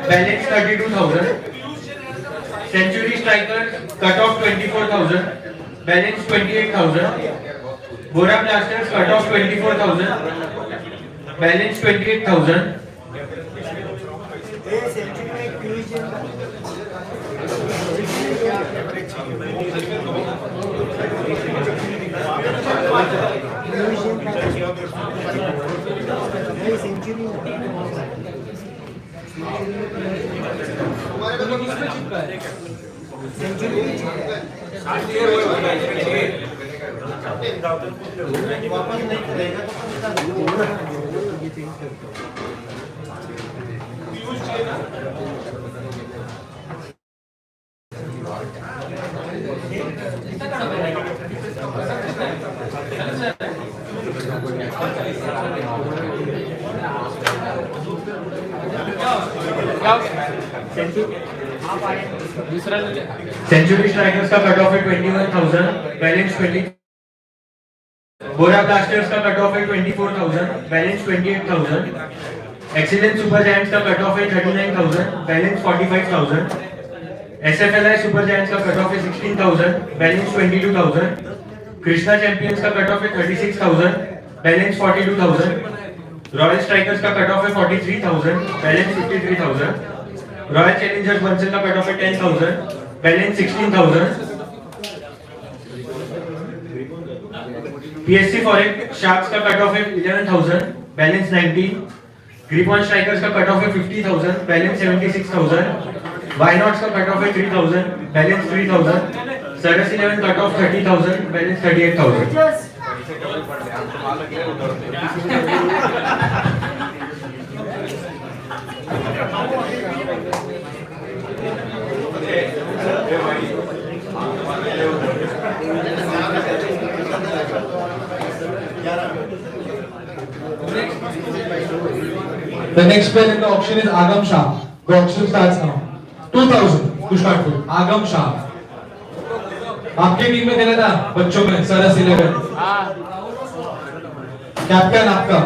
balance 32,000 century strikers cut off 24,000 balance 28,000 Bora blasters cut off 24,000 balance 28,000 century में दूसरा सेंचुरी स्ट्राइकर्स का कट ऑफ है 21,000, balance 20। Bora blasters का cut off है 24,000, balance 28,000। Excellence super giants का cut off है 39,000, balance 45,000। एसएफएलआई super giants का cut off है 16,000, बैलेंस 22,000। कृष्णा चैंपियंस का कट ऑफ है 36,000, बैलेंस 42,000। रॉयल स्ट्राइकर्स का कट ऑफ है 43,000, बैलेंस 53,000। रॉयल चैलेंजर्स बंसल का कट ऑफ है 10,000, बैलेंस 16,000। पीएससी फॉरेक्स शार्क्स का कट ऑफ है 11,000, बैलेंस 19। ग्रिप ऑन स्ट्राइकर्स का कट ऑफ है 50,000, बैलेंस 76,000। वाई नॉट्स का कट ऑफ है 3,000, balance 3,000। Saras 11 cut off 30,000, balance 38,000। The next player in the auction is Agam Shah. The auction starts now. 2,000 to start with. Agam Shah. आपकी team में देना था बच्चों में सरस 11। Captain आपका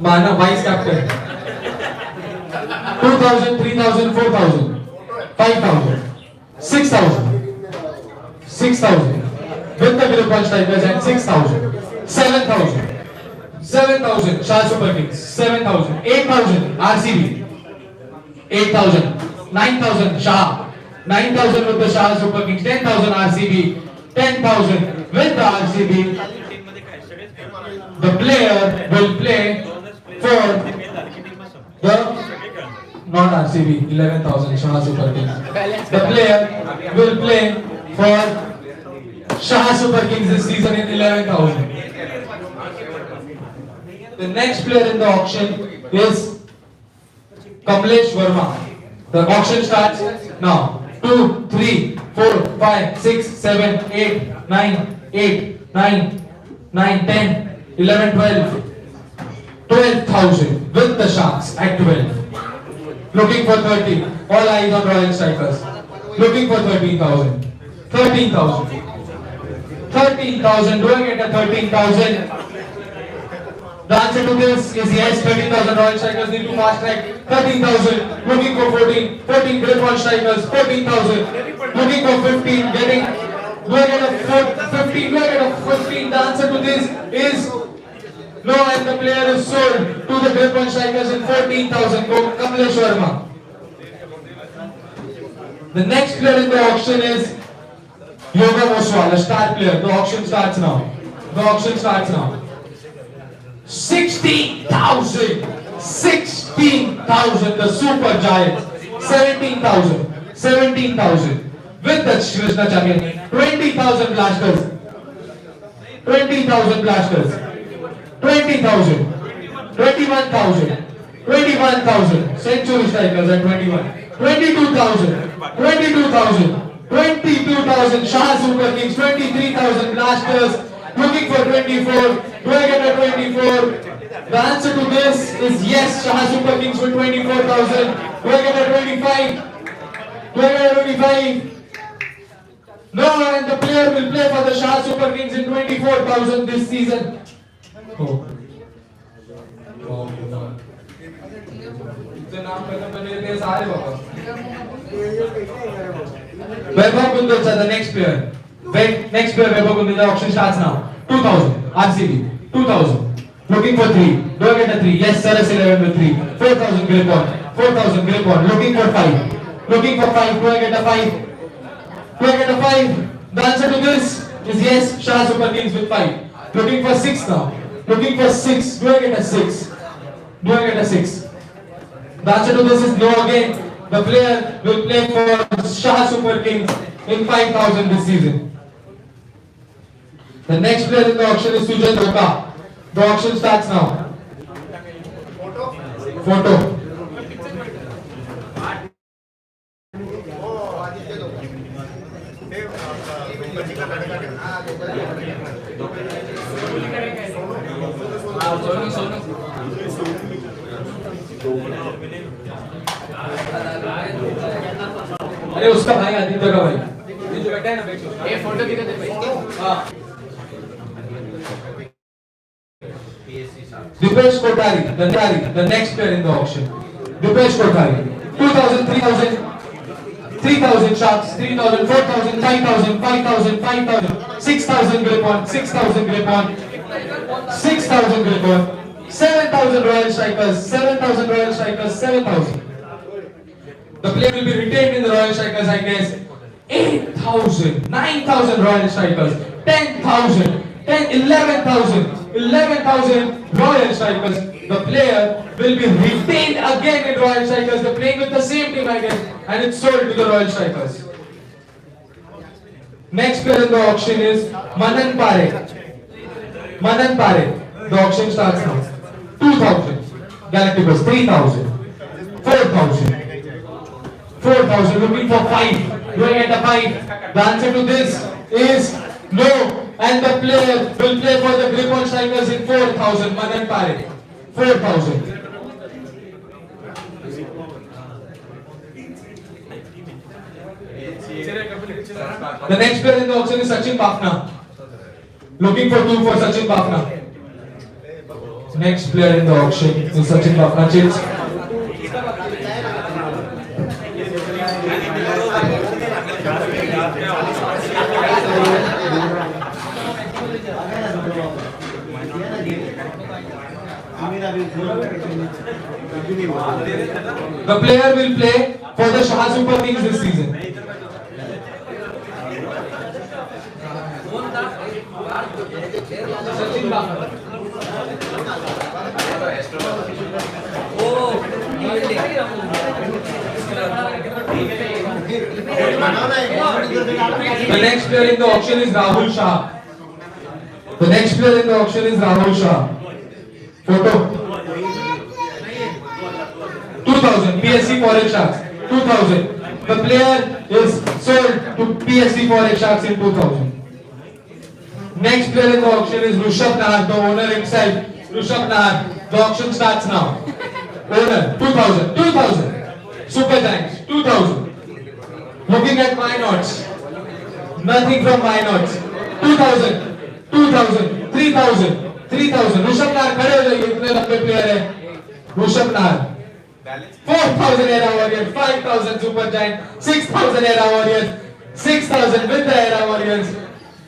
माना vice captain. 2,000, 3,000, 4,000, 5,000, 6,000 with the group one strikers and 6,000, 7,000 Shah Super Kings, 7,000, 8,000 RCB, 8,000, 9,000 Shah, 9,000 with the Shah Super Kings, 10,000 RCB, 10,000 with the RCB. The player will play for the not RCB, 11,000 Shah Super Kings. The player will play for Shah Super Kings this season in 11,000. The next player in the auction is Kamlesh Verma. The auction starts now. 2, 3, 4, 5, 6, 7, 8, 9, 10, 11, 12. 12,000 with the Sharks at 12. Looking for 30. All eyes on Royal Strikers. Looking for 13,000. 13,000. 13,000. Do I get a 13,000? The answer to this is yes. 13,000 Royal Strikers need to fast track. 13,000. Looking for 14. 14 Grip on Strikers. 14,000. Looking for 15. Getting. Do I get a 15? Do I get a 15? The answer to this is no, and the player is sold to the Grip on Strikers in 14,000. Go Kamlesh Verma. The next player in the auction is Yoga Oswal, a star player. The auction starts now. The auction starts now. 16,000. 16,000. The Super Giants. 17,000. 17,000. With the Krishna champion. 20,000 blasters. 20,000 blasters. 20,000. 21,000. 21,000. Century Strikers at 21. 22,000. 22,000. 22,000 Shah Super Kings. 23,000 blasters. Looking for 24. Do I get a 24? The answer to this is yes. Shah Super Kings for 24,000. Do I get a 25? Do I get a 25? No, and the player will play for the Shah Super Kings in 24,000 this season. Oh. Vaibhav Gundulcha, the next player. Next player, Vaibhav Gundulcha. The auction starts now. 2,000 RCB. 2,000. Looking for 3. Do I get a 3? Yes, Saras 11 with 3. 4,000 grip on. 4,000 grip on. Looking for 5. Looking for 5. Do I get a 5? Do I get a 5? The answer to this is yes. Shah Super Kings with 5. Looking for 6 now. Looking for 6. Do I get a 6? Do I get a 6? The answer to this is no again. The player will play for Shah Super Kings in 5,000 this season. The next player in the auction is Sujay Dhoka. The auction starts now. Photo. अरे उसका भाई आदित्य का भाई ये जो बैठा है ना बैठो ये फोटो दिखा दे भाई हां Dipesh Kothari, the next player in the auction. Dipesh Kothari, 2,000, 3,000, 3,000 sharks, 3,000, 4,000, 5,000, 5,000, 5,000, 6,000 grip on, 6,000 grip on, 6,000 grip on, 7,000 Royal Strikers, 7,000 Royal Strikers, 7,000. The player will be retained in the Royal Strikers, I guess. 8,000, 9,000 Royal Strikers, 10,000, 11,000, 11,000 Royal Strikers. The player will be retained again in Royal Strikers. They're playing with the same team, I guess, and it's sold to the Royal Strikers. Next player in the auction is Manan Parekh. Manan Parekh. The auction starts now. 2,000 Galacticos, 3,000, 4,000, 4,000. Looking for 5. Going at a 5. The answer to this is no. And the player will play for the grip on strikers in 4,000. Manan Parekh. 4,000. The next player in the auction is Sachin Bafna. Looking for 2 for Sachin Bafna. Next player in the auction is Sachin Bafna. Gents. The player will play for the Shah Super Kings this season. Sachin Bafna. The next player in the auction is Rahul Shah. The next player in the auction is Rahul Shah. Photo. 2,000 PSC Forex Sharks. 2,000. The player is sold to PSC Forex Sharks in 2,000. Next player in the auction is Rushabh Nahar, the owner himself. Rushabh Nahar. The auction starts now. Owner 2,000. 2,000. Super Giants 2,000. Looking at my notes. Nothing from my notes. 2,000. 2,000. 3,000. 3,000. Rushabh Nahar खड़े हो जाइए इतने लंबे player हैं. Rushabh Nahar. 4,000 Era Warriors. 5,000 Super Giant. 6,000 Era Warriors. 6,000 with the Era Warriors.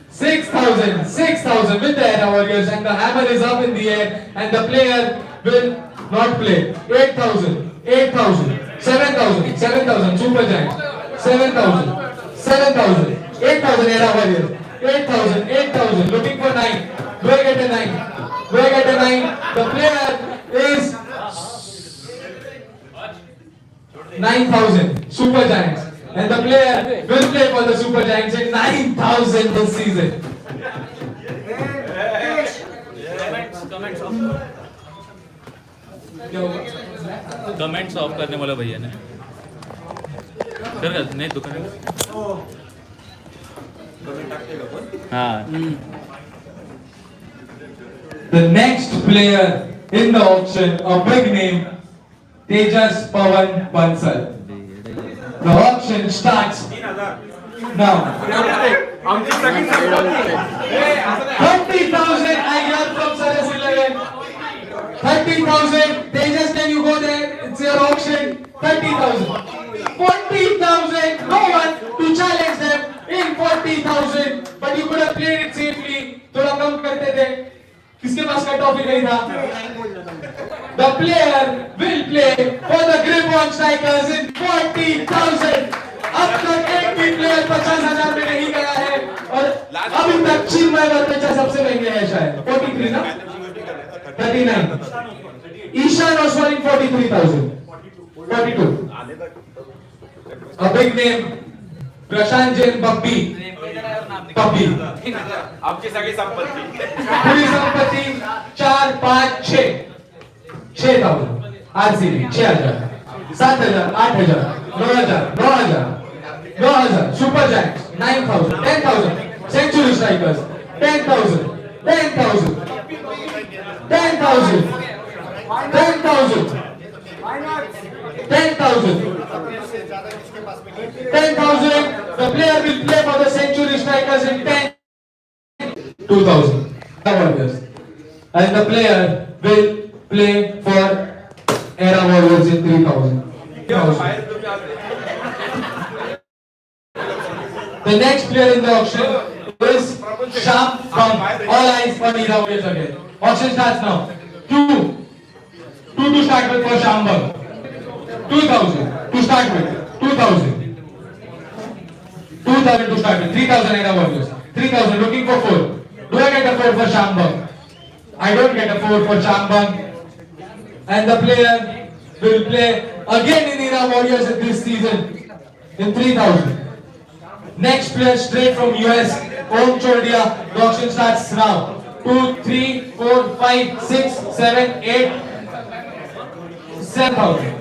6,000. 6,000 with the Era Warriors. And the hammer is up in the air. And the player will not play. 8,000. 8,000. 7,000. 7,000 Super Giant. 7,000. 7,000. 8,000 Era Warriors. 8,000. 8,000. Looking for 9. Do I get a 9? Do I get a 9? The player is 9,000 Super Giants. And the player will play for the Super Giants in 9,000 this season. Comments of करने वाला भैया ने कर नहीं दुकान हाँ The next player in the auction, a big name, Tejas Pawan Bansal. The auction starts now. 30,000 I hear from Saras 11. 30,000. Tejas, can you go there? It's your auction. 30,000. 40,000. No one to challenge them in 40,000. But you could have played it safely. थोड़ा कम करते थे. किसके पास cut off ही नहीं था. The player will play for the grip on strikers in 40,000. चिन्मय वर्मेचा सबसे महंगे है शायद 43 ना 39 Ishan Oswal 43,000 42 a big name प्रशांत जैन पप्पी आपकी सगळी संपत्ती पूरी संपत्ति 4 5 6 6,000 RCB 6,000 7,000 8,000 9,000 super giants 9,000 10,000 century strikers 10,000 10,000 10,000 10,000 10,000 the player will play for the century strikers in 2,000 Warriors and the player will play for era Warriors in 3,000 the next player in the auction is Sham from all eyes on era Warriors again auction starts now 2 to start with for Sham 2,000 to start with 2,000 to start with 3,000 era Warriors 3,000 looking for 4 do I get a 4 for Shambang I don't get a 4 for Shambang and the player will play again in era Warriors in this season in 3,000 next player straight from US Om Chodia the auction starts now 2 3 4 5 6 7 8 7,000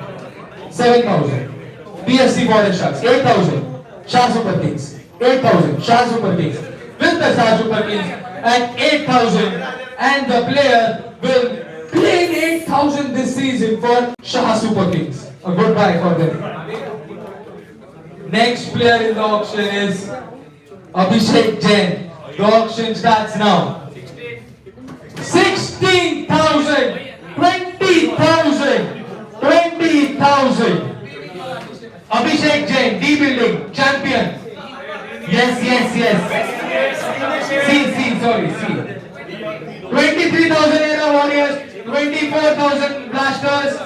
PSC Foreign Sharks 8,000 Shah Super Kings 8,000 Shah Super Kings with the Shah Super Kings at 8,000 and the player will play in 8,000 this season for Shah Super Kings a good buy for them next player in the auction is Abhishek Jain the auction starts now 16,000 20,000 20,000 Abhishek Jain D building champion yes sorry 23,000 era Warriors 24,000 Blasters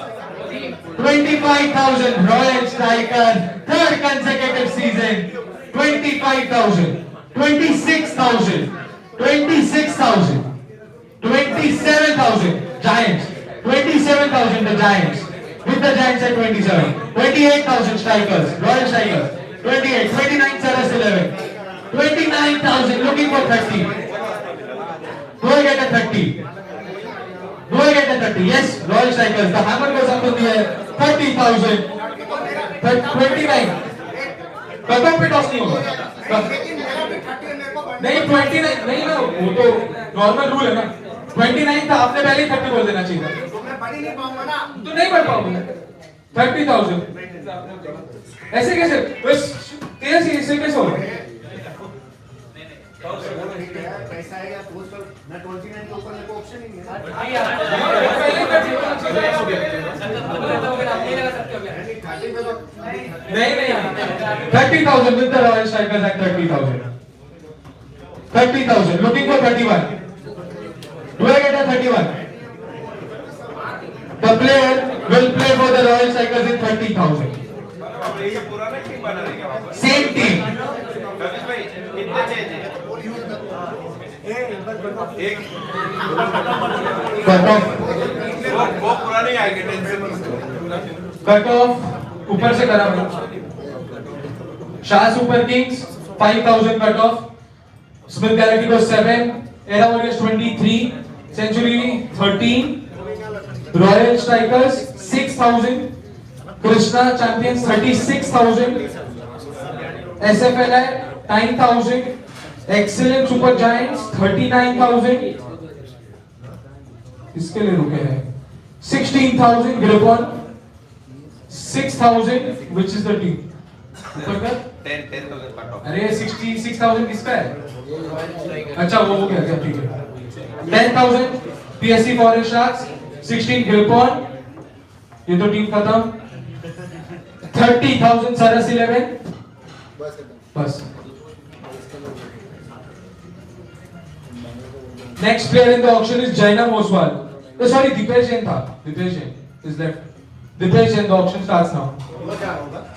25,000 Royal Strikers third consecutive season 25,000 26,000 27,000 Giants 27,000 the Giants with the Giants at 27 28,000 Strikers Royal Strikers 28 29 Saras 11 29,000 looking for 30 do I get a 30 yes Royal Strikers the hammer goes up in the air 30,000 29 cutoff पे toss नहीं होगा नहीं 29 नहीं ना वो तो normal rule है ना 29 था आपने पहले ही 30 बोल देना चाहिए तो मैं पढ़ ही नहीं पाऊंगा ना तो नहीं पढ़ पाऊंगा 30,000 ऐसे कैसे बस तेरे से ऐसे कैसे होगा पैसा है या पोस्ट ना 29 के ऊपर मेरे को ऑप्शन ही नहीं है नहीं 30,000 with the Royal Strikers at 30,000 looking for 31 do I get a 31 the player will play for the Royal Strikers in 30,000 same team cut off ऊपर से करा Shah super kings 5,000 cut off Smith galaxy को 7 era warriors 23 century 13 royal strikers 6,000 Krishna champions 36,000 SFL 9,000 excellent super giants 39,000 इसके लिए रुके हैं 16,000 ग्रिपॉन 6,000 which is the team ऊपर का 10,000 कट ऑफ अरे 66,000 किसका है अच्छा वो हो गया क्या ठीक है 10,000 PSC फॉरेस्ट शार्क्स 16 ग्रिपॉन ये तो टीम खत्म 30,000 सरस 11 बस next player in the auction is Jainam Oswal sorry Dipesh Jain था Dipesh Jain is left Dipesh Jain the auction starts now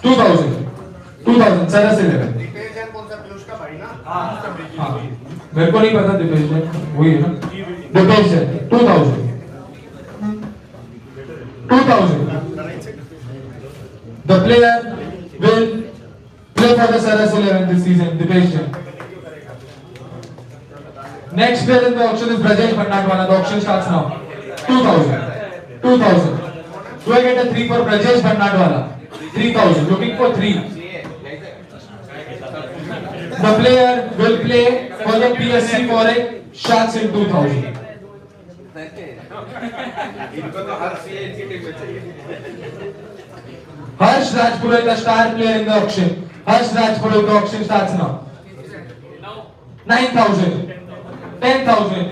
2,000 सरस 11 दीपेश जैन कौन सा पीयूष का भाई ना हाँ मेरे को नहीं पता दिपेश जैन वही है ना Dipesh Jain 2000 the player will play for the Saras 11 this season dipesh jain next player in the auction is Brajesh Bhandwala the auction starts now 2000 do I get a 3 for Brajesh Bhandwala 3000 looking for 3 the player will play for the PSC Forex Sharks in 2000 इनको तो हर सी इनकी team में चाहिए Harsh Rajpurohit, the star player in the auction. Harsh Rajpurohit, the auction starts now. 9,000, 10,000,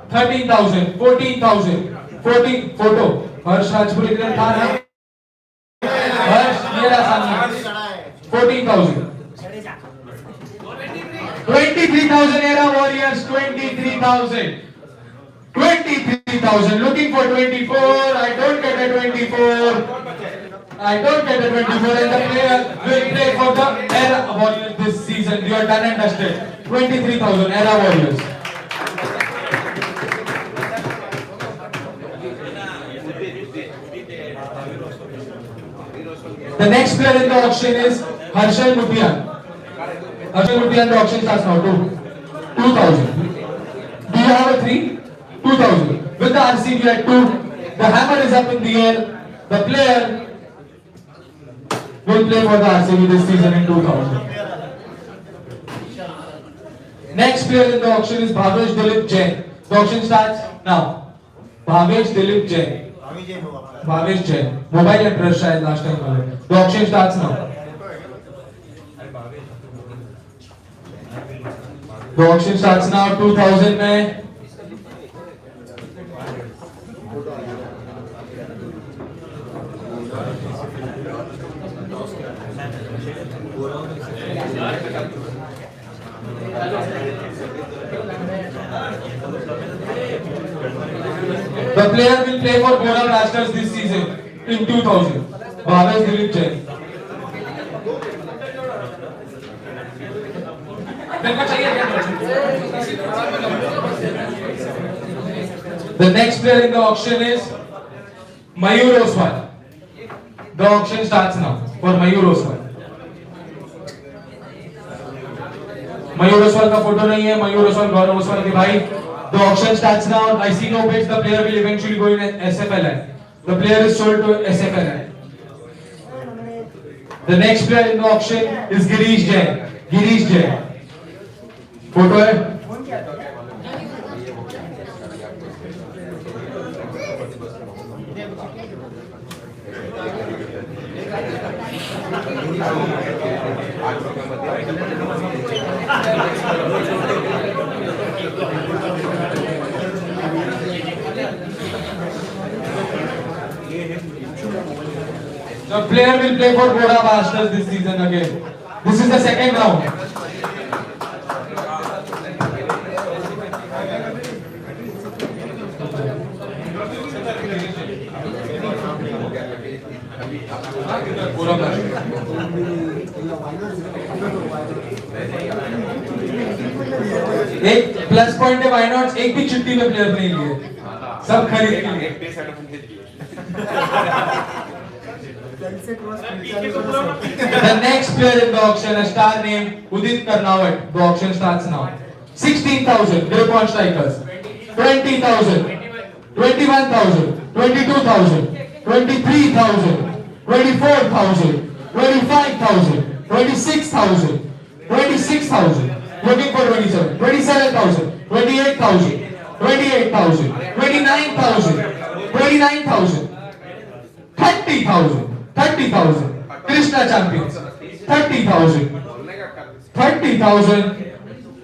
13,000, 14,000, 14 photo. Harsh Rajpurohit ने था ना? Harsh ये रहा सामने. 14,000. 23,000 era Warriors. 23,000. 23,000. Looking for 24. I don't get a 24. I don't get a 24 and the player will play for the Era Warriors this season. You are done and dusted. 23,000 Era Warriors. The next player in the auction is Harshal Mutian. Harshal Mutian, the auction starts now. 2,000. Do you have a 3? 2,000. With the RCB at 2, the hammer is up in the air. The player will play for the RCB this season in 2000. Next player in the auction is Bhavesh Dilip Jain. The auction starts now. Bhavesh Dilip Jain. Bhavesh Jain. Mobile address शायद last time वाले. The auction starts now. The auction starts now 2000 में. The player will play for Bora Blasters this season in 2000. Bhavesh Dilip Jain. The next player in the auction is Mayur Oswal. The auction starts now for Mayur Oswal. मयूर ओसवाल का photo नहीं है मयूर ओसवाल गौरव ओसवाल के भाई the auction starts now I see no bids the player will eventually go in SPL the player is sold to SPL the next player in the auction is Girish Jain photo है The player will play for Bora Blasters this season again. This is the second round. Bora Blasters. एक plus point है why not एक भी चिट्ठी में player नहीं लिए सब खरीद लिए The next player in the auction, a star named Udit Karnawat. The auction starts now. 16,000 grip on strikers. 20,000, 21,000, 22,000, 23,000, 24,000, 25,000, 26,000, 26,000. Looking for 27, 27,000, 28,000, 28,000, 29,000, 29,000, 30,000. 30,000. Krishna champions. 30,000. 30,000.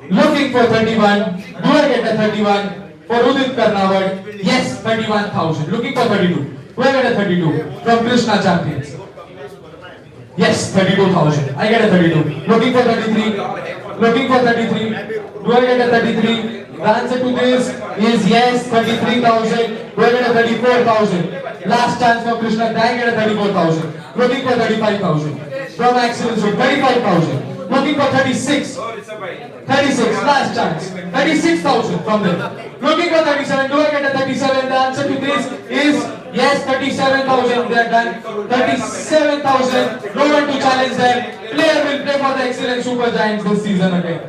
Looking for 31. Do I get a 31 for Udit Karnawat? Yes, 31,000. Looking for 32. Do I get a 32 from Krishna champions? Yes, 32,000. I get a 32. Looking for 33. Looking for 33. Do I get a 33? The answer to this is yes, 33,000. Do I get a 34,000? Last chance for Krishna. I get a 34,000. Looking for 35,000 from Axel. 35,000. looking for 36. 36, last chance. 36,000 from them. Looking for 37. Do I get a 37? The answer to this is yes, 37,000. They are done. 37,000. No one to challenge them. Player will play for the excellent Super Giants this season again.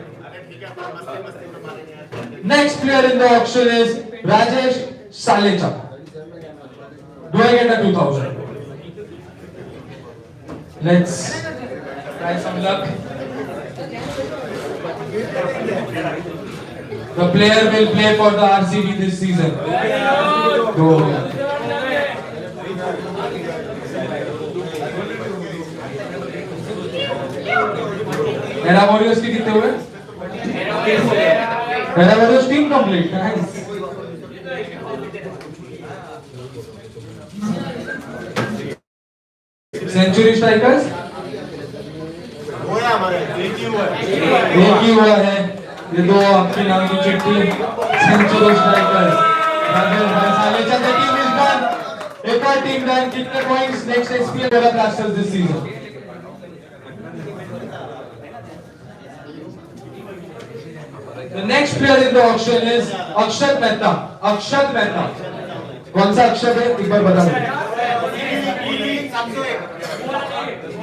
Next player in the auction is Rajesh Salecha. Do I get a 2,000? Let's try some luck. The player will play for the RCB this season. Go. Era Warriors की कितने हुए? Era Warriors team complete. Nice. Century strikers? एक ही हुआ है। ये दो आपके नाम की चिट्ठी। Century strikers. राजेश भाई सालेचा, the team is done. एक और team done. कितने points next SPL वाला Blasters this season? The next player in the auction is Akshat Mehta. Akshat Mehta. कौन सा अक्षर है? एक बार बता दो।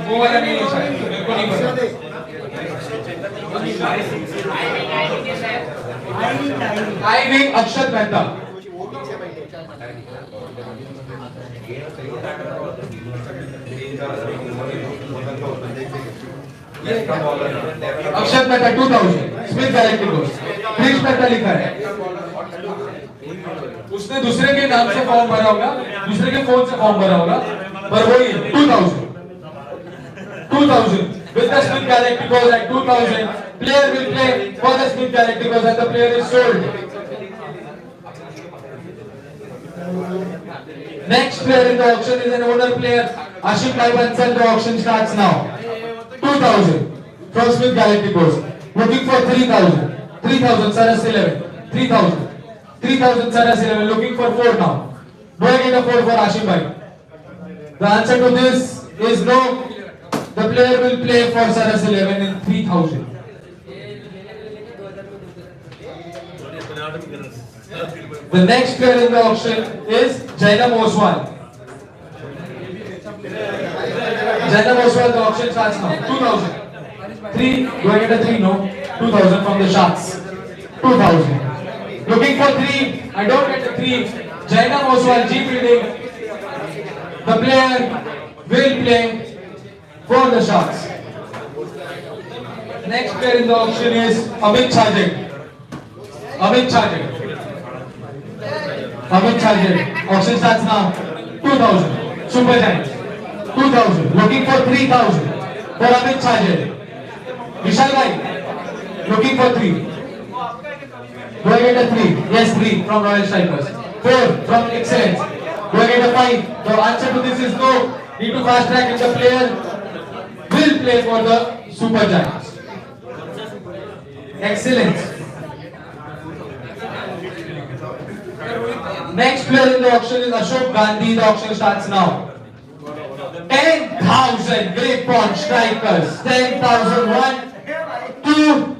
वो वाला नहीं है शायद, मेरे को नहीं पता। I wing Akshat Mehta. Akshat Mehta 2000 Smith galactic course Krish Mehta लिखा है। उसने दूसरे के नाम से फॉर्म भरा होगा, दूसरे के फोन से फॉर्म भरा होगा, पर वही 2000 with the Smith Galacticos at 2000. Player will play for the Smith Galacticos and the player is sold. Next player in the auction is an owner player, Ashim Bansal. The auction starts now. 2000 from Smith Galacticos. Looking for 3000. 3000, Saras 11. 3000. 3000, Saras 11. Looking for 4 now. Do I get a 4 for Ashim Bhai? The answer to this is no. The player will play for Saras 11 in 3000. The next player in the auction is Jainam Oswal. Jainam Oswal, the auction starts now. 2000. 3, do I get a 3? No. 2000 from the Sharks. 2000. Looking for 3, I don't get a 3. Jainam Oswal, G building. The player will play for the Sharks. Next player in the auction is Amit Chajek. Amit Chajek. Amit Chajek. Auction starts now. 2000. Super Giants. 2000. Looking for 3000 for Amit Chajek. Vishal Bhai. Looking for 3. Do I get a 3? Yes, 3 from Royal Strikers. 4 from Excellence. Do I get a 5? The answer to this is no. Need to fast track if the player will play for the Super Giants. Excellence. Next player in the auction is Ashok Gandhi. The auction starts now. 10,000 Great Pond Strikers. 10,000. 1, 2,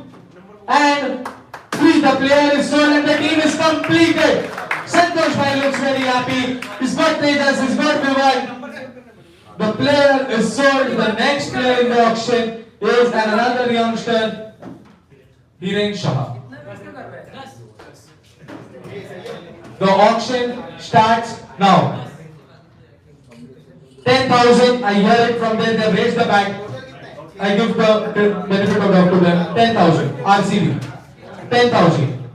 and 3. The player is sold and the team is completed. Santosh Bhai looks very happy. He's got Tejas, he's got Vivan. The player is sold. The next player in the auction is another youngster, Hiren Shah. The auction starts now. 10,000. I hear it from them. They raised the bag. I give the benefit of doubt to them. 10,000. RCB. 10,000.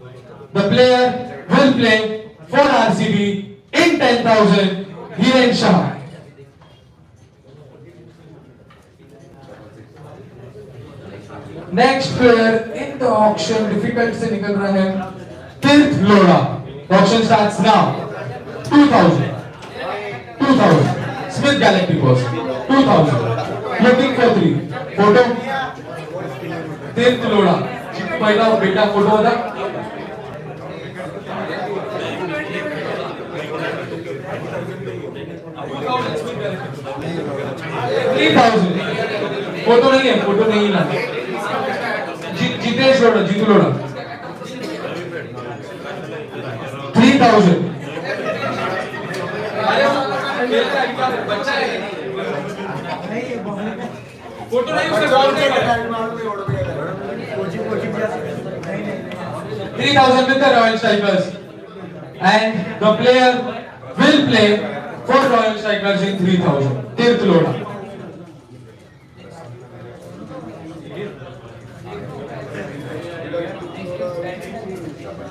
The player will play for RCB in 10,000. Hiren Shah. Next player in the auction, difficult से निकल रहा है, Tirth Lora. Auction starts now. 2,000. 2,000. Smith Galacticos. 2,000. Looking for 3. Photo. Tirth Lora. पहला बेटा photo होता. 3,000. Photo नहीं है, photo नहीं लाना. जितेश लोड़ा, जीतू लोड़ा 3000। बच्चा है फोटो नहीं उसके बॉल नहीं 3000 with the Royal Strikers, and the player will play for Royal Strikers in 3000. Tirth Loda.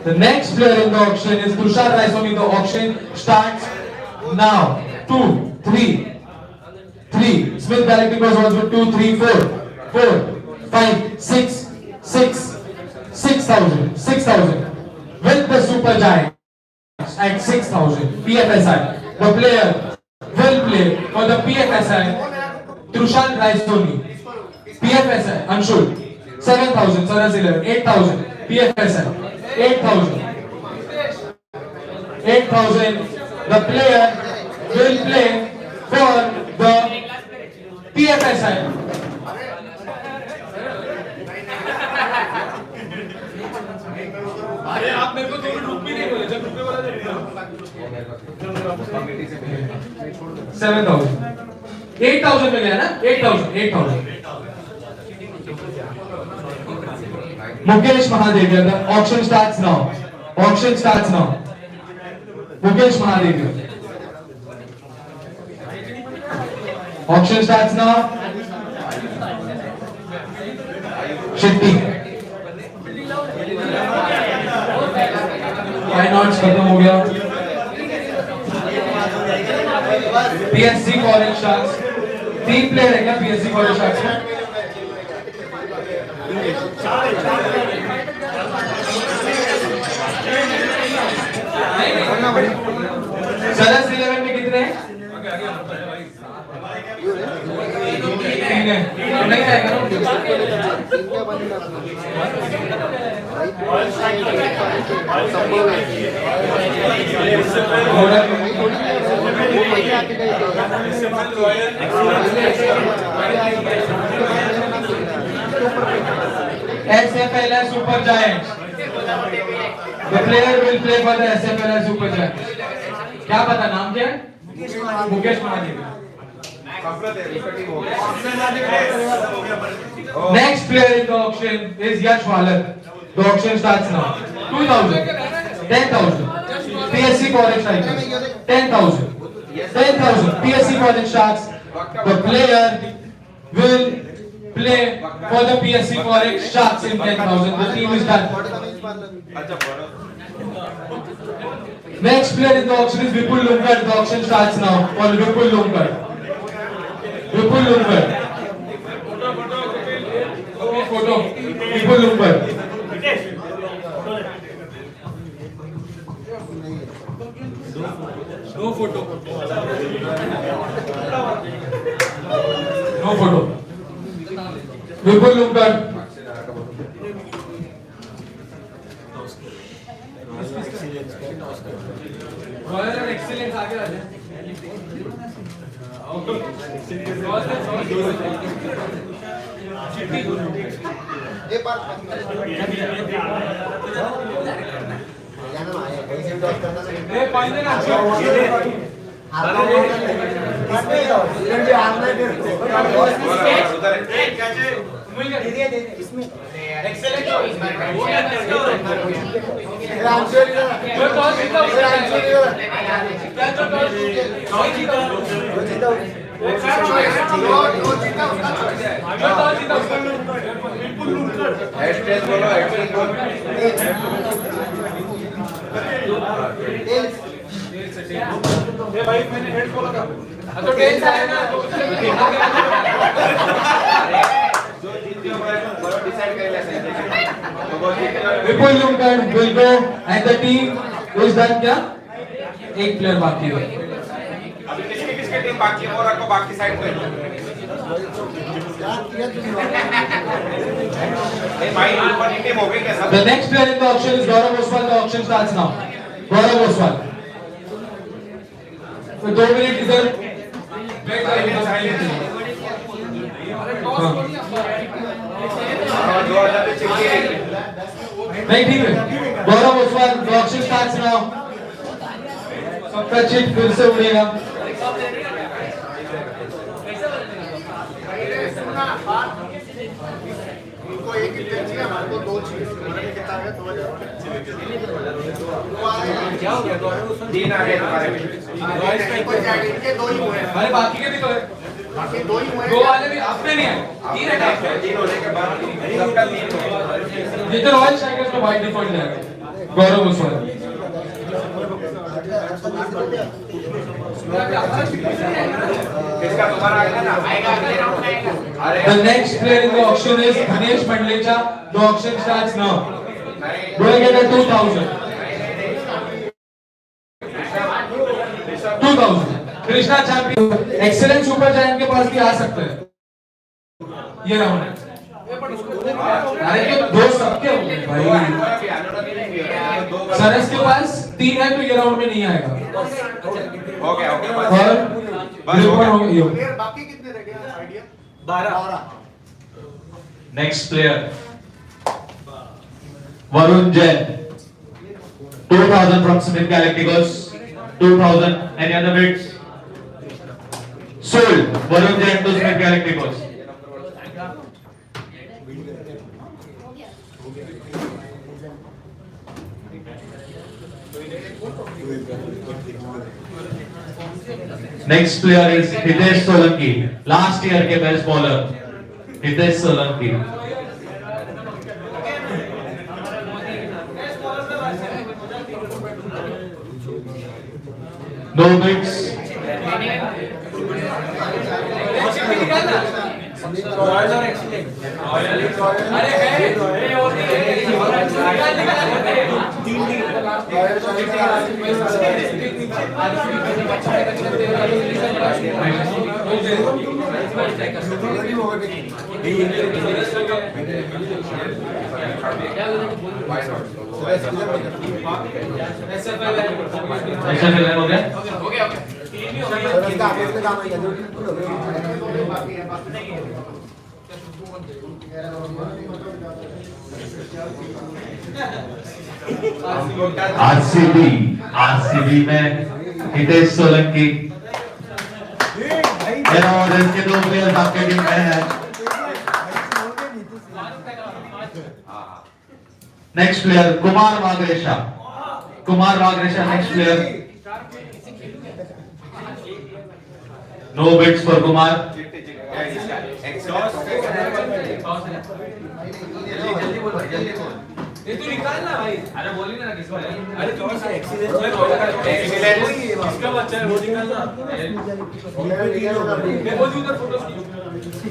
The next player in the auction is Tushar Raisoni. The auction starts now. 2, 3, 3. Smith Galacticos was with 2, 3, 4, 4, 5, 6, 6, 6,000, 6,000. With the Super Giants at 6,000. PFSI. The player will play for the PFSI. Tushar Raisoni. PFSI. Anshul. 7,000. Saras 11. 8,000. PFSI. 8,000. 8,000. The player will play for the PFSI. अरे आप मेरे को 2 minute रुक भी नहीं बोले जब रुपए बोला 7,000. 8,000 में गया ना? 8,000. 8,000. Mukesh Mahadevia. The auction starts now. Auction starts now. Mukesh Mahadevia. Auction starts now. Shetty. Why not? खत्म हो गया. PSC Foreign Sharks. 3 प्लेयर है क्या PSC Foreign Sharks में? सरस 11 में कितने हैं? 3 है. नहीं आएगा ना? SPL Super Giants. The player will play for the SPL Super Giants. क्या पता नाम क्या है? Mukesh Mahadev. Next player in the auction is Yash Walat. The auction starts now. 2,000, 10,000. PSC Foreign Strikers. 10,000, 10,000. PSC Foreign Sharks. The player will play for the PSC Foreign Sharks in 10,000. The team is done. Next player in the auction is Vipul Lunkar. The auction starts now for Vipul Lunkar. Vipul Lunkar. Photo. Vipul Lunkar. No photo. No photo. Vipul Lunkar. Royal and excellence आगे आ जाए भाई मैंने head खोला था तो tense आया ना Vipul Lunkar will go and the team is done. क्या एक प्लेयर बाकी है. अभी किसके टीम बाकी है और आपको बाकी साइड पे नहीं भाई ऊपर की टीम हो गई क्या सब. The next player in the auction is Gaurav Oswal. The auction starts now. Gaurav Oswal. For 2 minute इधर बैठ जाइए. 2000 पे चिट्ठी है। नहीं ठीक है गौरव ओसवाल ऑक्शन स्टार्ट्स नाउ सबका चिट फिर से उड़ेगा इनको एक ही चाहिए, हमारे को दो चाहिए। उन्होंने कितना है? 2000। क्या हो गया गौरव? 3 आ गए तुम्हारे में। इनके दो ही हुए हैं। अरे बाकी के भी तो है बाकी दो ही हुए हैं। दो वाले भी अपने नहीं है 3 है ना 3 होने के बाद सबका 3 होगा। ये तो रॉयल स्ट्राइकर्स में बाय डिफॉल्ट जाएगा गौरव ओसवाल किसका तुम्हारा आएगा ना? आएगा अगले राउंड में आएगा। अरे The next player in the auction is Dinesh Mandlecha. The auction starts now. Do I get a 2000? 2000. Krishna champion excellent super giant के पास भी आ सकते हैं ये राउंड है अरे ये दो सबके हो गए भाई सरस के पास 3 है तो ये राउंड में नहीं आएगा हो गया और बस हो गया। हो गया ये। प्लेयर बाकी कितने रह गए idea? 12 Next player, Varun Jain, 2000 from Smith Galacticos, 2000. Any other bids? Sold. Varun Jain to Smith Galacticos. Next player is Hitesh Solanki, last year के best bowler. Hitesh Solanki. No bids. Royal और excellent अरे है ये होती है ऐसा फिर हो गया? आरसीबी में हितेश सोलंकी के 2 प्लेयर्स आपके टीम में हैं। नेक्स्ट प्लेयर कुमार वागरेशा next player. No bids for Kumar. ये तू निकाल ना भाई अरे बोली ना किसको अरे जोर से एक्सीलेंट इसका बच्चा है वो निकालना मैं बोल दूं उधर फोटोज की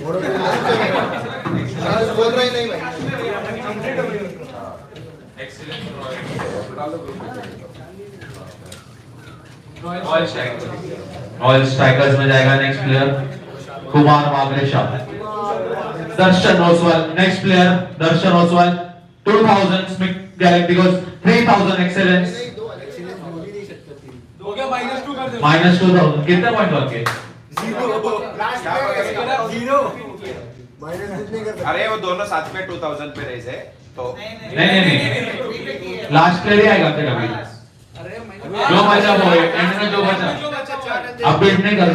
बोल रहे नहीं भाई। रॉयल स्ट्राइकर्स में जाएगा नेक्स्ट प्लेयर कुमार वागरेशा। दर्शन ओसवाल नेक्स्ट प्लेयर दर्शन ओसवाल 2000 स्मिथ गैलेक्टिकोस 3000 एक्सेलेंस। हो गया -2 कर दे -2000 कितने पॉइंट लग गए? जीरो अरे वो दोनों साथ में 2000 पे रहे थे तो नहीं लास्ट प्लेयर ही आएगा फिर अभी जो बचा वो एंड में जो बचा अब बिट नहीं कर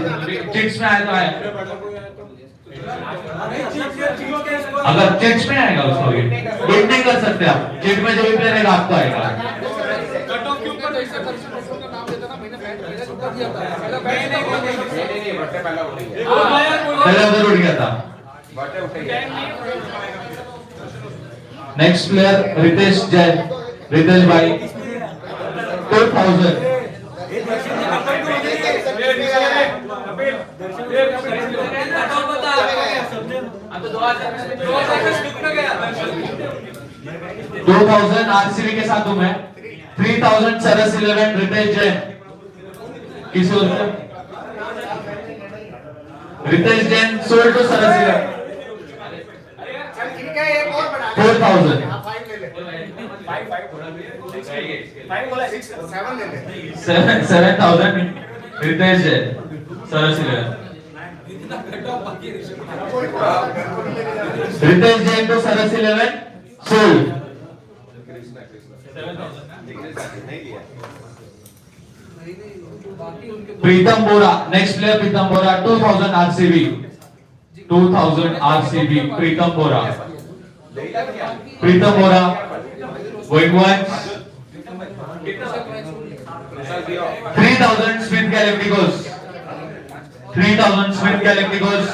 चिट्स में आया तो आया अगर चिट्स में आएगा उसको बिट नहीं कर सकते आप चिट में जो भी प्लेयर आएगा आपको आएगा कट ऑफ के ऊपर ऐसा कर का नाम देता ना मैंने पहले छुट्टा दिया था पहले नहीं बट्टे पहले उठे पहले उधर उठ गया था। बट्टे उठे नेक्स्ट प्लेयर रितेश जैन रितेश भाई 2000 2000 आरसीबी के साथ हूं मैं 3000 सरस 11 रितेश जैन किस ओर से रितेश जैन सोल्ड टू सरस 11 ठीक है एक और बढ़ा 4000 5 ले ले 5 बोला 6 7 ले ले 7000 रितेश जैन सरस 11 इतना कट ऑफ बाकी है रितेश जैन को सरस 11 sold. Pritam Bora, next player Pritam Bora 2000 RCB, 2000 RCB Pritam Bora. Pritam Bora going once, 3000 Smith Galacticos, 3000 Smith Galacticos,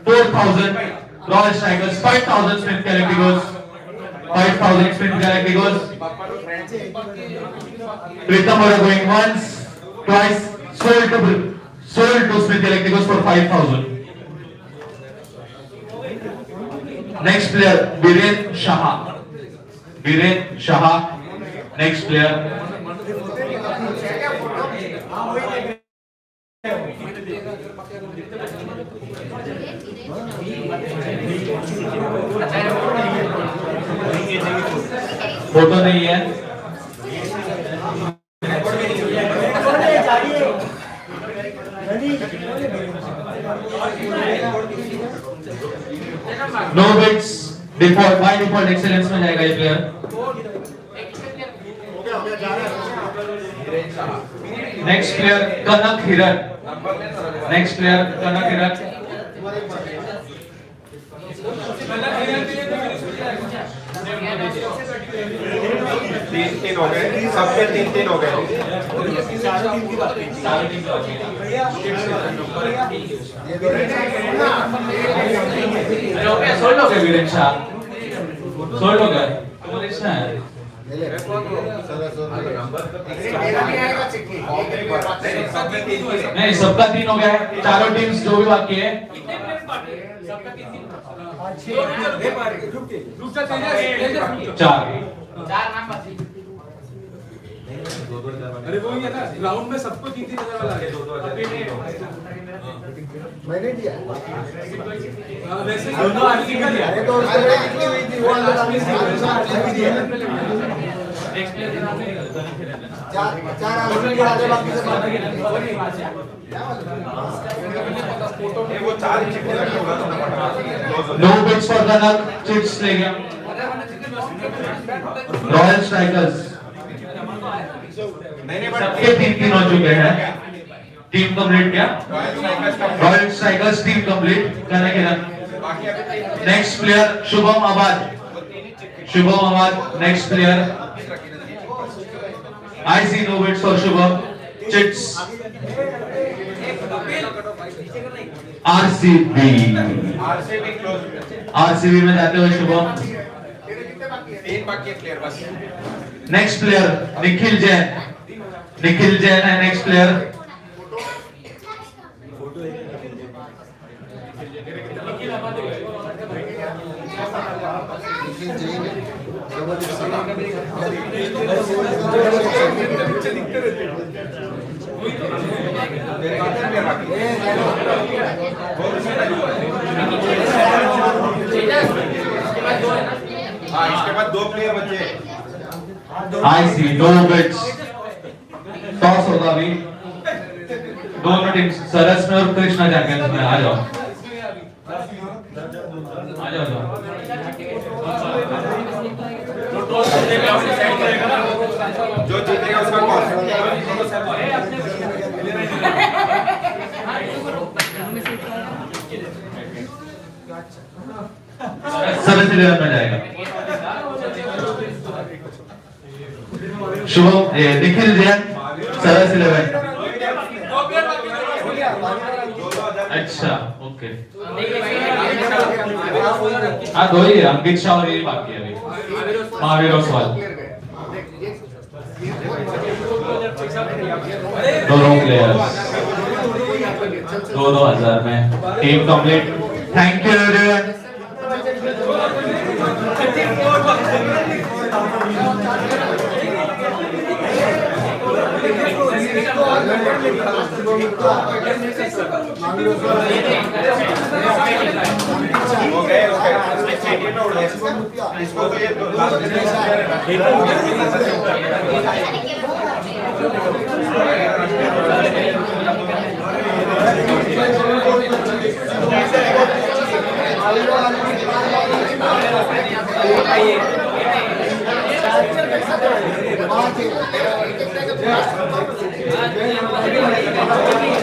4000 Royal Strikers, 5000 Smith Galacticos, 5000 Smith Galacticos. Pritham Bora going once, twice, sold to Smith Galacticos for 5000. Next player Viren Shah, next player. Photo नहीं है। No bids, default by default excellence में जाएगा ये player. Next player कनक हिरन, next player कनक हिरन। तीन हो गए, सबके तीन हो गए। सोल्ड हो गए वीरेन शाह, सोल्ड हो गए। नहीं सबका 3 हो गया है, चारों टीम्स जो भी बाकी है। चार अरे वो ही है ना, राउंड में सबको 3-3 वाला है। मैंने दिया वैसे दोनों आरसी का दिया। अरे तो उसके लिए कितनी हुई थी वो अंदर आदमी से चार आदमी के आगे बाकी से वो 4 no bids for Kanak, chits ले गया। रॉयल स्ट्राइकर्स सबके 3-3 हो चुके हैं। टीम कंप्लीट क्या? रॉयल स्ट्राइकर्स टीम कंप्लीट करने के बाद next player Shubham Abad, Shubham Abad next player. I see no bids for Shubham, chits RCB, RCB में जाते हुए शुभम। 3 बाकी प्लेयर बस। नेक्स्ट प्लेयर निखिल जैन, निखिल जैन है नेक्स्ट प्लेयर। हाँ इसके बाद 2 प्लेयर बचे। I see no bits, toss होगा अभी। दोनों टीम सरस में और कृष्णा चैंपियंस में। आ जाओ आ जाओ जो जीतेगा उसका कॉल। सरस 11 में जाएगा। शुभम निखिल जैन सरस 11। अच्छा ओके, हाँ 2 ही है, अंकित शाह और ये बाकी है अभी, महावीर और सवाल। दोनों प्लेयर्स 2000 में team complete. Thank you everyone. हो गए इसको तो ये Thank you.